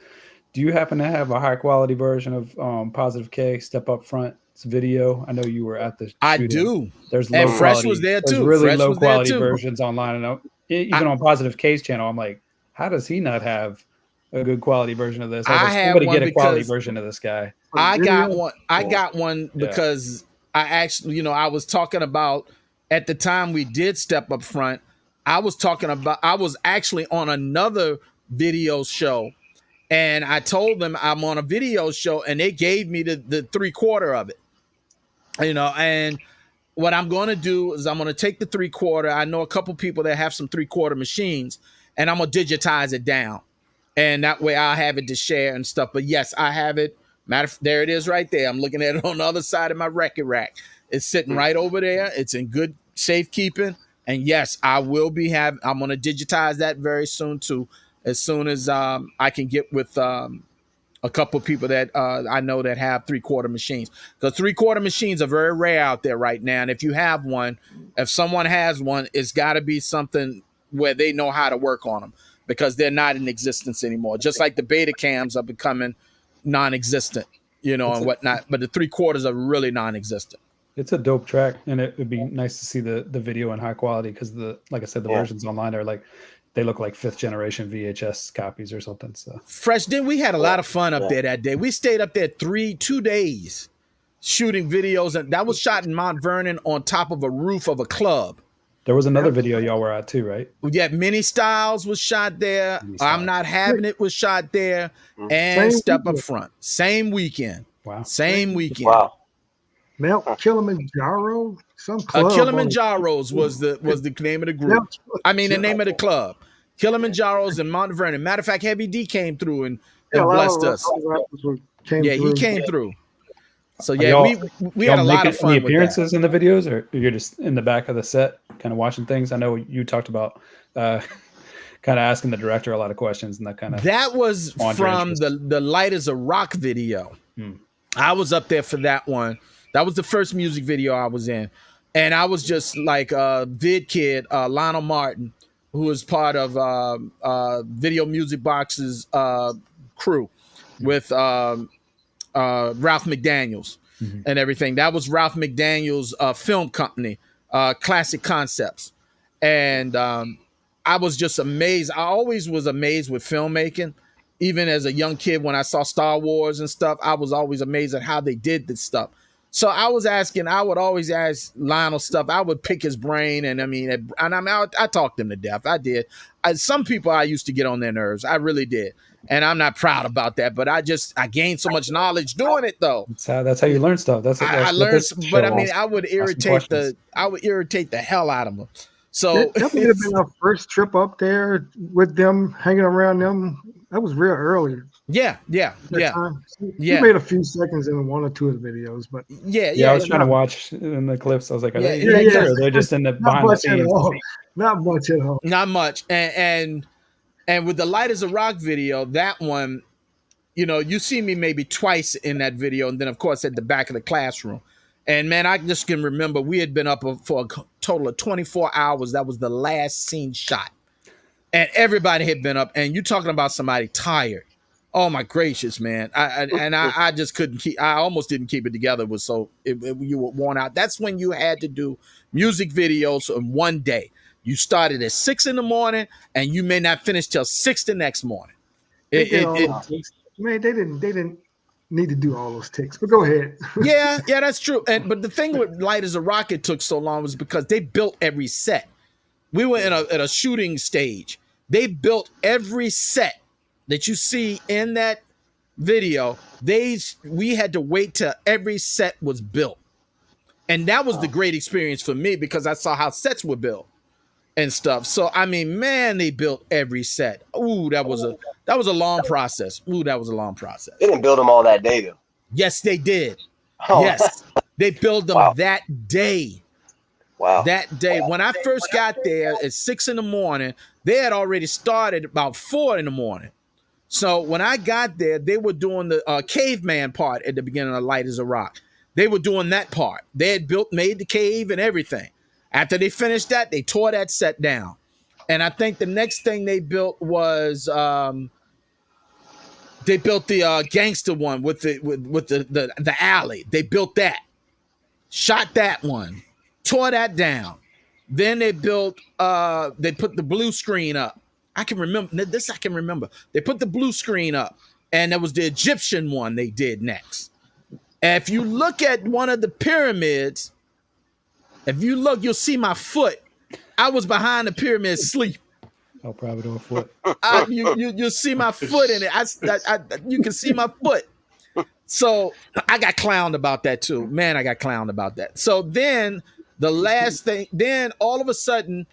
do you happen to have a high-quality version of Positive K, Step Up Front's video? I know you were at the shooting. I do. There's and low Fresh quality, was there, too. There's really Fresh low-quality versions online. And even on Positive K's channel, I'm like, how does he not have a good quality version of this? I have somebody one get a quality version of this guy. I got one because I actually, I was talking about at the time we did Step Up Front. I was actually on another video show, and I told them I'm on a video show, and they gave me the 3/4 of it, and what I'm going to do is I'm going to take the 3/4. I know a couple people that have some 3/4 machines, and I'm going to digitize it down. And that way I'll have it to share and stuff. But yes, I have it. There it is right there. I'm looking at it on the other side of my record rack. It's sitting right over there. It's in good safekeeping. And yes, I'm going to digitize that very soon too. As soon as I can get with a couple of people that I know that have 3/4 machines, because 3/4 machines are very rare out there right now. And if you have one, if someone has one, it's got to be something where they know how to work on them, because they're not in existence anymore. Just like the beta cams are becoming non-existent, and whatnot. But the 3/4 are really non-existent. It's a dope track, and it would be nice to see the video in high quality, because like I said, the versions online are like, they look like 5th generation VHS copies or something. So Fresh, we had a lot of fun up there that day. We stayed up there 2 days shooting videos, and that was shot in Mount Vernon on top of a roof of a club. There was another video y'all were at too, right? Yeah, Mini Styles was shot there. Mini I'm Styles. Not Having It was shot there, and Same Step Up weekend. Front. Same weekend. Wow. Weekend. Wow. Mount Kilimanjaro, some club. Kilimanjaro's was the name of the group. I mean, the name of the club. Kilimanjaro's in Mount Vernon. Matter of fact, Heavy D came through and blessed us. He came through. So yeah, we had a lot of fun any with appearances in the videos, or you're just in the back of the set, kind of watching things. I know you talked about kind of asking the director a lot of questions, and that was from the Light as a Rock video. I was up there for that one. That was the first music video I was in, and I was just like vid kid Lionel Martin, who was part of Video Music Box's crew with Ralph McDaniels and everything. That was Ralph McDaniels' film company, Classic Concepts. And I was just amazed. I always was amazed with filmmaking. Even as a young kid, when I saw Star Wars and stuff, I was always amazed at how they did this stuff. So I would always ask Lionel stuff. I would pick his brain. And I talked him to death. I did. Some people I used to get on their nerves. I really did. And I'm not proud about that, but I gained so much knowledge doing it though. That's how you learn stuff. I learned, but I mean, I would irritate the hell out of them. So that would have been our first trip up there with them, hanging around them. That was real early. Yeah. You made a few seconds in one or two of the videos, but I was trying to watch in the clips. I was like, they're just in the behind the scenes. Not much at all. Not much. And with the Light as a Rock video, that one, you see me maybe twice in that video, and then of course at the back of the classroom. And man, I just can remember we had been up for a total of 24 hours. That was the last scene shot. And everybody had been up, and you're talking about somebody tired. Oh my gracious, man! I just couldn't keep. I almost didn't keep it together. It was you were worn out. That's when you had to do music videos in one day. You started at 6 a.m, and you may not finish till 6 the next morning. Man, they didn't need to do all those takes. But go ahead. yeah, that's true. But the thing with Light as a Rocket took so long was because they built every set. We were at a shooting stage. They built every set that you see in that video. We had to wait till every set was built. And that was the great experience for me because I saw how sets were built and stuff. So I mean, man, they built every set. Ooh, that was a long process. They didn't build them all that day though. Yes, they did. Oh. Yes, they built them that day. Wow. That day. When I first got there at 6 a.m, they had already started about 4 a.m. So when I got there, they were doing the caveman part at the beginning of Light as a Rock. They were doing that part. They had made the cave and everything. After they finished that, they tore that set down. And I think the next thing they built was they built the gangster one with the alley. They built that. Shot that one. Tore that down. Then they built they put the blue screen up. I can remember this. They put the blue screen up, and that was the Egyptian one they did next. And if you look at one of the pyramids, you'll see my foot. I was behind the pyramid asleep. ELBRAVADOR foot. You'll see my foot in it. You can see my foot. So I got clowned about that too. Man, I got clowned about that. So then the last thing, then all of a sudden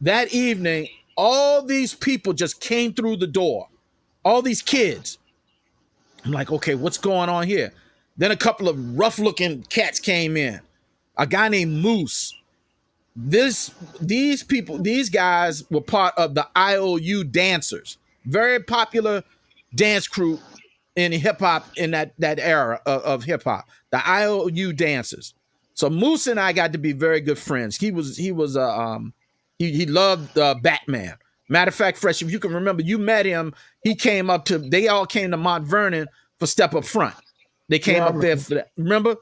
that evening, all these people just came through the door. All these kids. I'm like, okay, what's going on here? Then a couple of rough-looking cats came in. A guy named Moose. These guys were part of the IOU Dancers. Very popular dance crew in hip-hop in that era of hip-hop. The IOU Dancers. So Moose and I got to be very good friends. He loved Batman. Matter of fact, Fresh, if you can remember, you met him. They all came to Mount Vernon for Step Up Front. They came up there for that. Remember?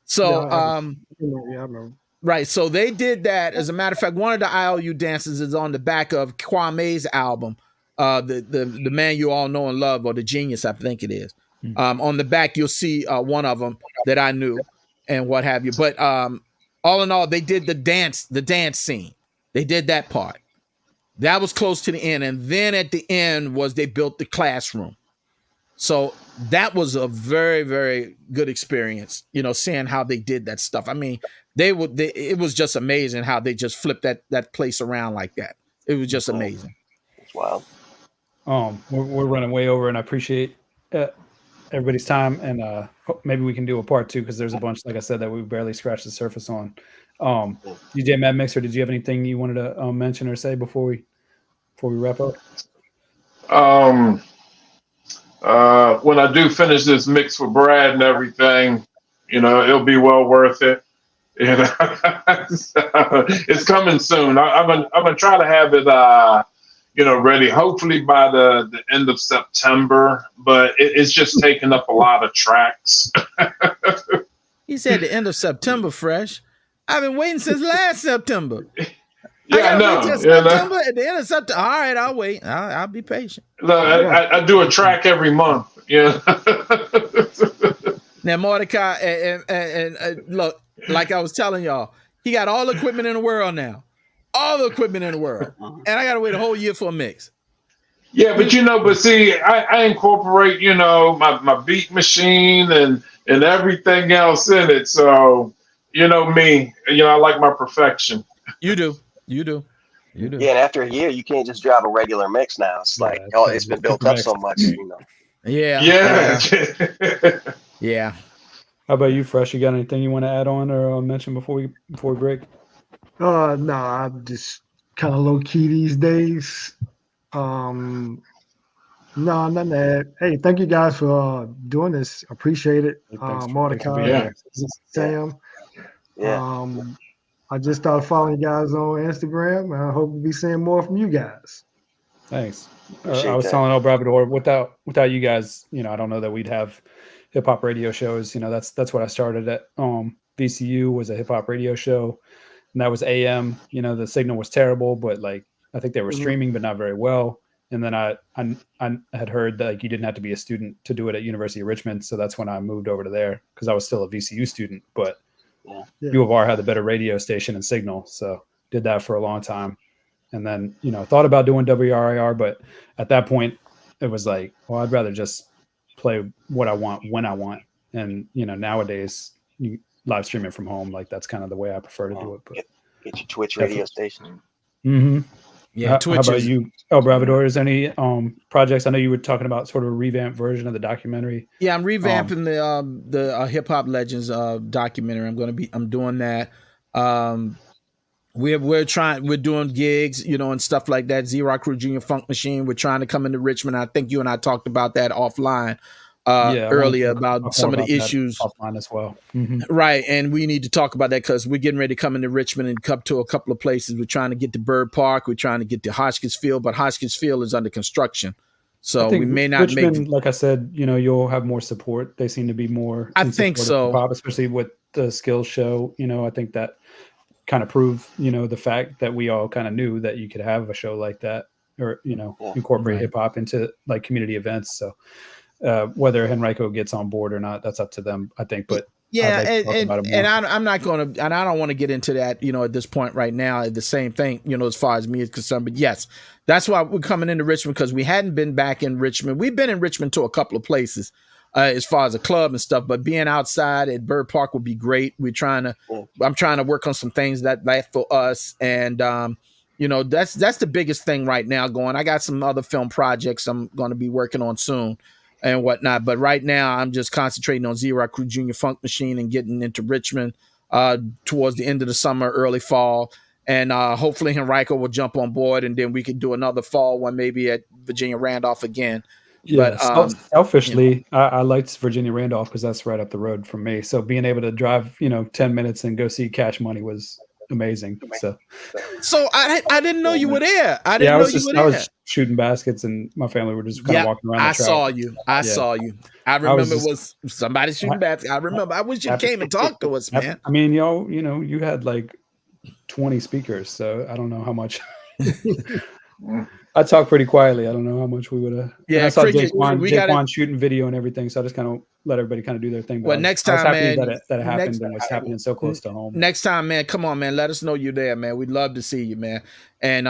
So, I remember. Right. So they did that. As a matter of fact, one of the IOU dancers is on the back of Kwame's album, the man you all know and love, or the Genius, I think it is. On the back, you'll see one of them that I knew and what have you. But all in all, they did the dance scene. They did that part. That was close to the end. And then at the end was they built the classroom. So that was a very, very good experience, seeing how they did that stuff. I mean, it was just amazing how they just flipped that place around like that. It was just amazing. That's wild. We're running way over, and I appreciate everybody's time, and maybe we can do a part 2 because there's a bunch, like I said, that we barely scratched the surface on. DJ Mad Mixer, did you have anything you wanted to mention or say before we wrap up? When I do finish this mix for Brad and everything, it'll be well worth it. It's coming soon. I'm gonna try to have it, ready. Hopefully by the end of September. But it's just taking up a lot of tracks. He said the end of September, Fresh. I've been waiting since last September. Yeah, I know. September, at the end of September. All right, I'll wait. I'll be patient. Look, I do a track every month. Now, Mordecai, and look, like I was telling y'all, he got all the equipment in the world now. All the equipment in the world. And I got to wait a whole year for a mix. Yeah, but see, I incorporate, my beat machine and everything else in it. So, me, I like my perfection. You do. Yeah, and after a year, you can't just drive a regular mix now. It's like, it's been built up so much, Yeah. Yeah. How about you, Fresh? You got anything you want to add on or mention before we break? No, I'm just kind of low key these days. No, nothing to add. Hey, thank you guys for doing this. Appreciate it. Mordecai, Sam. Yeah. I just started following you guys on Instagram, and I hope to be seeing more from you guys. Thanks. I was telling ELBRAVADOR, without you guys, I don't know that we'd have hip hop radio shows. That's what I started at. VCU was a hip hop radio show, and that was AM. The signal was terrible, but I think they were streaming, but not very well. And then I had heard that you didn't have to be a student to do it at University of Richmond, so that's when I moved over to there because I was still a VCU student, but U of R had the better radio station and signal, so did that for a long time. And then, thought about doing WRIR, but at that point it was like, well, I'd rather just play what I want when I want. And, nowadays you live stream it from home. That's kind of the way I prefer to do it. But get your Twitch radio station. Mm-hmm. Yeah. How about you, ELBRAVADOR? Is there any projects? I know you were talking about sort of a revamped version of the documentary. Yeah, I'm revamping the Hip Hop Legends documentary. I'm doing that. We're doing gigs, and stuff like that. Z-Rock Crew, Junior Funk Machine. We're trying to come into Richmond. I think you and I talked about that offline earlier about some of the issues offline as well. Right. And we need to talk about that because we're getting ready to come into Richmond and come to a couple of places. We're trying to get to Bird Park. We're trying to get to Hotchkiss Field, but Hotchkiss Field is under construction. So we may not Richmond, like I said, you'll have more support. They seem to be more. I think so. Pop, especially with the skills show. I think that kind of proved, the fact that we all kind of knew that you could have a show like that or, incorporate hip hop into community events. So whether Henrico gets on board or not, that's up to them, I think. But yeah, I'm not going to, and I don't want to get into that, at this point right now, the same thing, as far as me is concerned. But yes, that's why we're coming into Richmond because we hadn't been back in Richmond. We've been in Richmond to a couple of places as far as a club and stuff, but being outside at Bird Park would be great. I'm trying to work on some things that for us. And, that's the biggest thing right now going. I got some other film projects I'm going to be working on soon and whatnot. But right now I'm just concentrating on Z-Rock Crew Junior Funk Machine and getting into Richmond towards the end of the summer, early fall. And hopefully Henrico will jump on board and then we could do another fall one, maybe at Virginia Randolph again. Yeah, but selfishly, I liked Virginia Randolph because that's right up the road from me. So being able to drive, 10 minutes and go see Cash Money was amazing. So I didn't know you were there. I was shooting baskets and my family were just kind of walking around. I saw you. I I remember it was somebody shooting baskets. I remember. I wish you came and talked to us, man. I mean, you had 20 speakers, so I don't know how much. I talk pretty quietly. I don't know how much we would have. Yeah, and I saw Cricket, we gotta. Jaquan shooting video and everything, so I just kind of let everybody kind of do their thing. But Well, next I was time, happy man. that it happened and was happening so close to home. Next time, man. Come on, man. Let us know you're there, man. We'd love to see you, man. And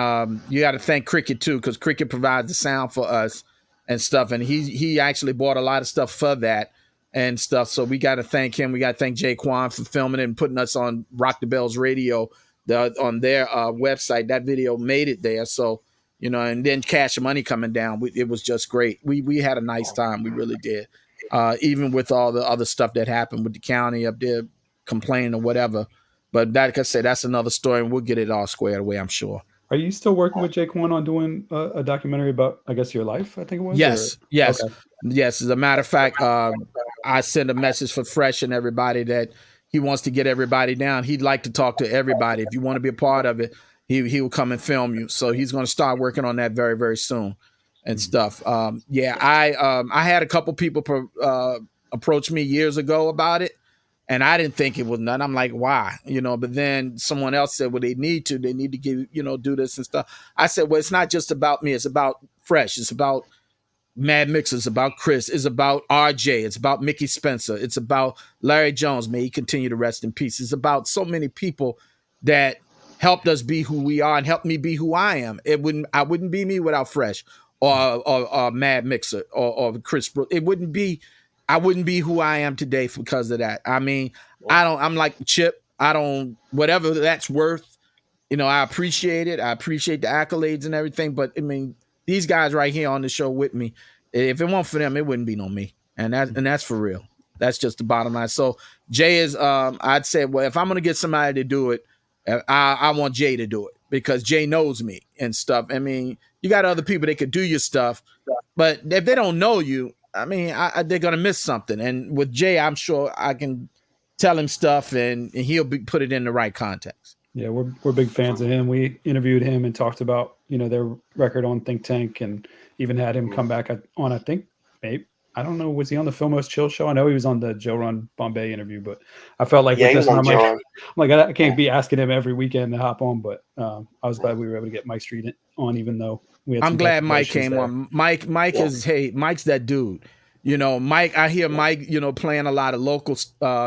you got to thank Cricket too, because Cricket provides the sound for us and stuff. And he actually bought a lot of stuff for that and stuff. So we got to thank him. We got to thank Jaquan for filming it and putting us on Rock the Bells Radio on their website. That video made it there. So, you know, and then Cash Money coming down. It was just great. We had a nice time. We really did. Even with all the other stuff that happened with the county up there complaining or whatever. But like I said, that's another story, and we'll get it all squared away, I'm sure. Are you still working with Jaquan on doing a documentary about, I guess, your life, I think it was? Yes, or? yes. Okay. Yes, as a matter of fact, I sent a message for Fresh and everybody that he wants to get everybody down. He'd like to talk to everybody. If you want to be a part of it, he will come and film you. So he's going to start working on that very, very soon and stuff. I had a couple people approach me years ago about it, and I didn't think it was none. I'm like, why? You know, but then someone else said, well, they need to give, you know, do this and stuff. I said, well, it's not just about me. It's about Fresh. It's about Mad Mixer. It's about Chris. It's about RJ. It's about Mickey Spencer. It's about Larry Jones. May he continue to rest in peace. It's about so many people that helped us be who we are and helped me be who I am. I wouldn't be me without Fresh or Mad Mixer or Chris Brooks. I wouldn't be who I am today because of that. I mean, I'm like Chip. Whatever that's worth, you know, I appreciate it. I appreciate the accolades and everything. But I mean, these guys right here on the show with me, if it weren't for them, it wouldn't be no me. And that's for real. That's just the bottom line. So Jay is, I'd say, well, if I'm going to get somebody to do it, I want Jay to do it because Jay knows me and stuff. I mean, you got other people that could do your stuff, but if they don't know you, I mean, they're going to miss something. And with Jay, I'm sure I can tell him stuff and he'll put it in the right context. Yeah, we're big fans of him. We interviewed him and talked about, you know, their record on Think Tank and even had him come back on, I think, maybe, I don't know, was he on the Filmos Chill show? I know he was on the Joe Run Bombay interview, but I felt like with this one, I'm like, I can't be asking him every weekend to hop on, but I was glad we were able to get Mike Street on, even though we had I'm glad Mike came on. Mike's that dude. You know, Mike, I hear Mike, you know, playing a lot of local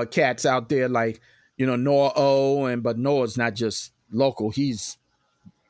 cats out there, like, you know, Noah O, but Noah's not just local. He's,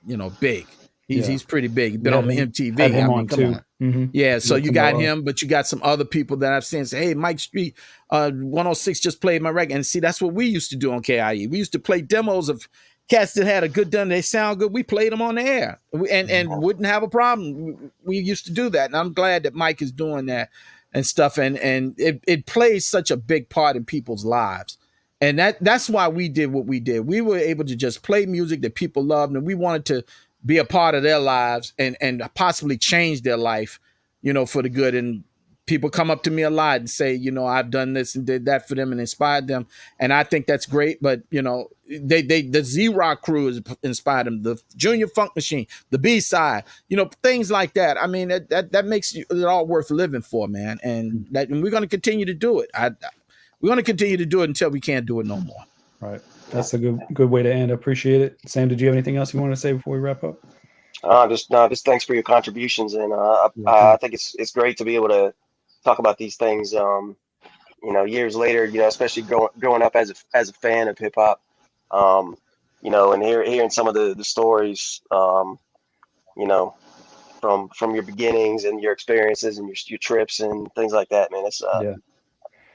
you know, big. He's pretty big. He's been on MTV. Had him on too. Mm-hmm. Yeah, so you got him, but you got some other people that I've seen say, hey, Mike Street, 106 just played my record. And see, that's what we used to do on KIE. We used to play demos of cats that had a good done. They sound good. We played them on the air and wouldn't have a problem. We used to do that. And I'm glad that Mike is doing that and stuff. And it plays such a big part in people's lives. And that's why we did what we did. We were able to just play music that people loved, and we wanted to be a part of their lives and possibly change their life, you know, for the good. And people come up to me a lot and say, you know, I've done this and did that for them and inspired them. And I think that's great. But, you know, the Z-Rock crew has inspired them, the Junior Funk Machine, the B-Side, you know, things like that. I mean, that makes it all worth living for, man. And we're going to continue to do it. We're going to continue to do it until we can't do it no more. Right. That's a good way to end. I appreciate it. Sam, did you have anything else you want to say before we wrap up? Just thanks for your contributions. And I think it's great to be able to talk about these things, you know, years later, you know, especially growing up as a fan of hip hop, you know, and hearing some of the stories, you know, from your beginnings and your experiences and your trips and things like that, man. It's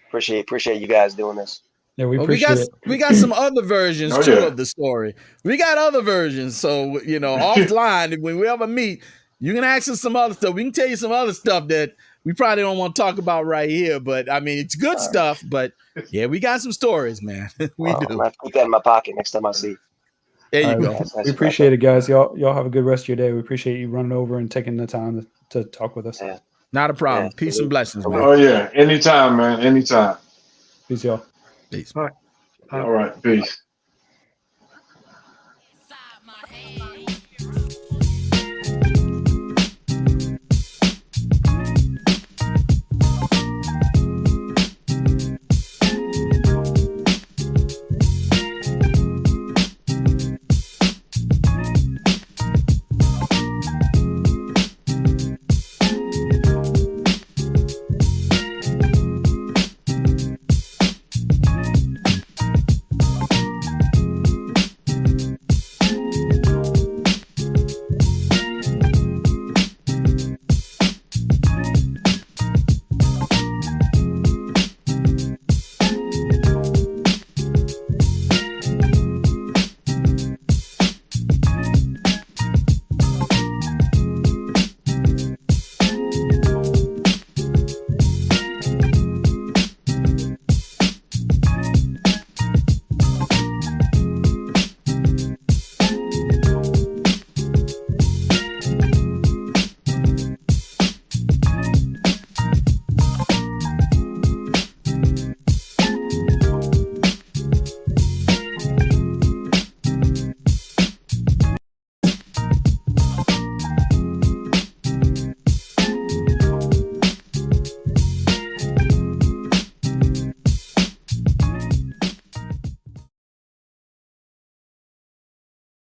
appreciate you guys doing this. Yeah, we appreciate it. We got some other versions of the story. We got other versions. So, you know, offline, when we ever meet, you can ask us some other stuff. We can tell you some other stuff that we probably don't want to talk about right here. But I mean, it's good stuff. But yeah, we got some stories, man. We do. I have to keep that in my pocket next time I see you. There you go. We appreciate it, guys. Y'all have a good rest of your day. We appreciate you running over and taking the time to talk with us. Yeah. Not a problem. Peace and blessings, man. Oh yeah, anytime, man. Anytime. Peace, y'all. Peace. All right. All right. Peace.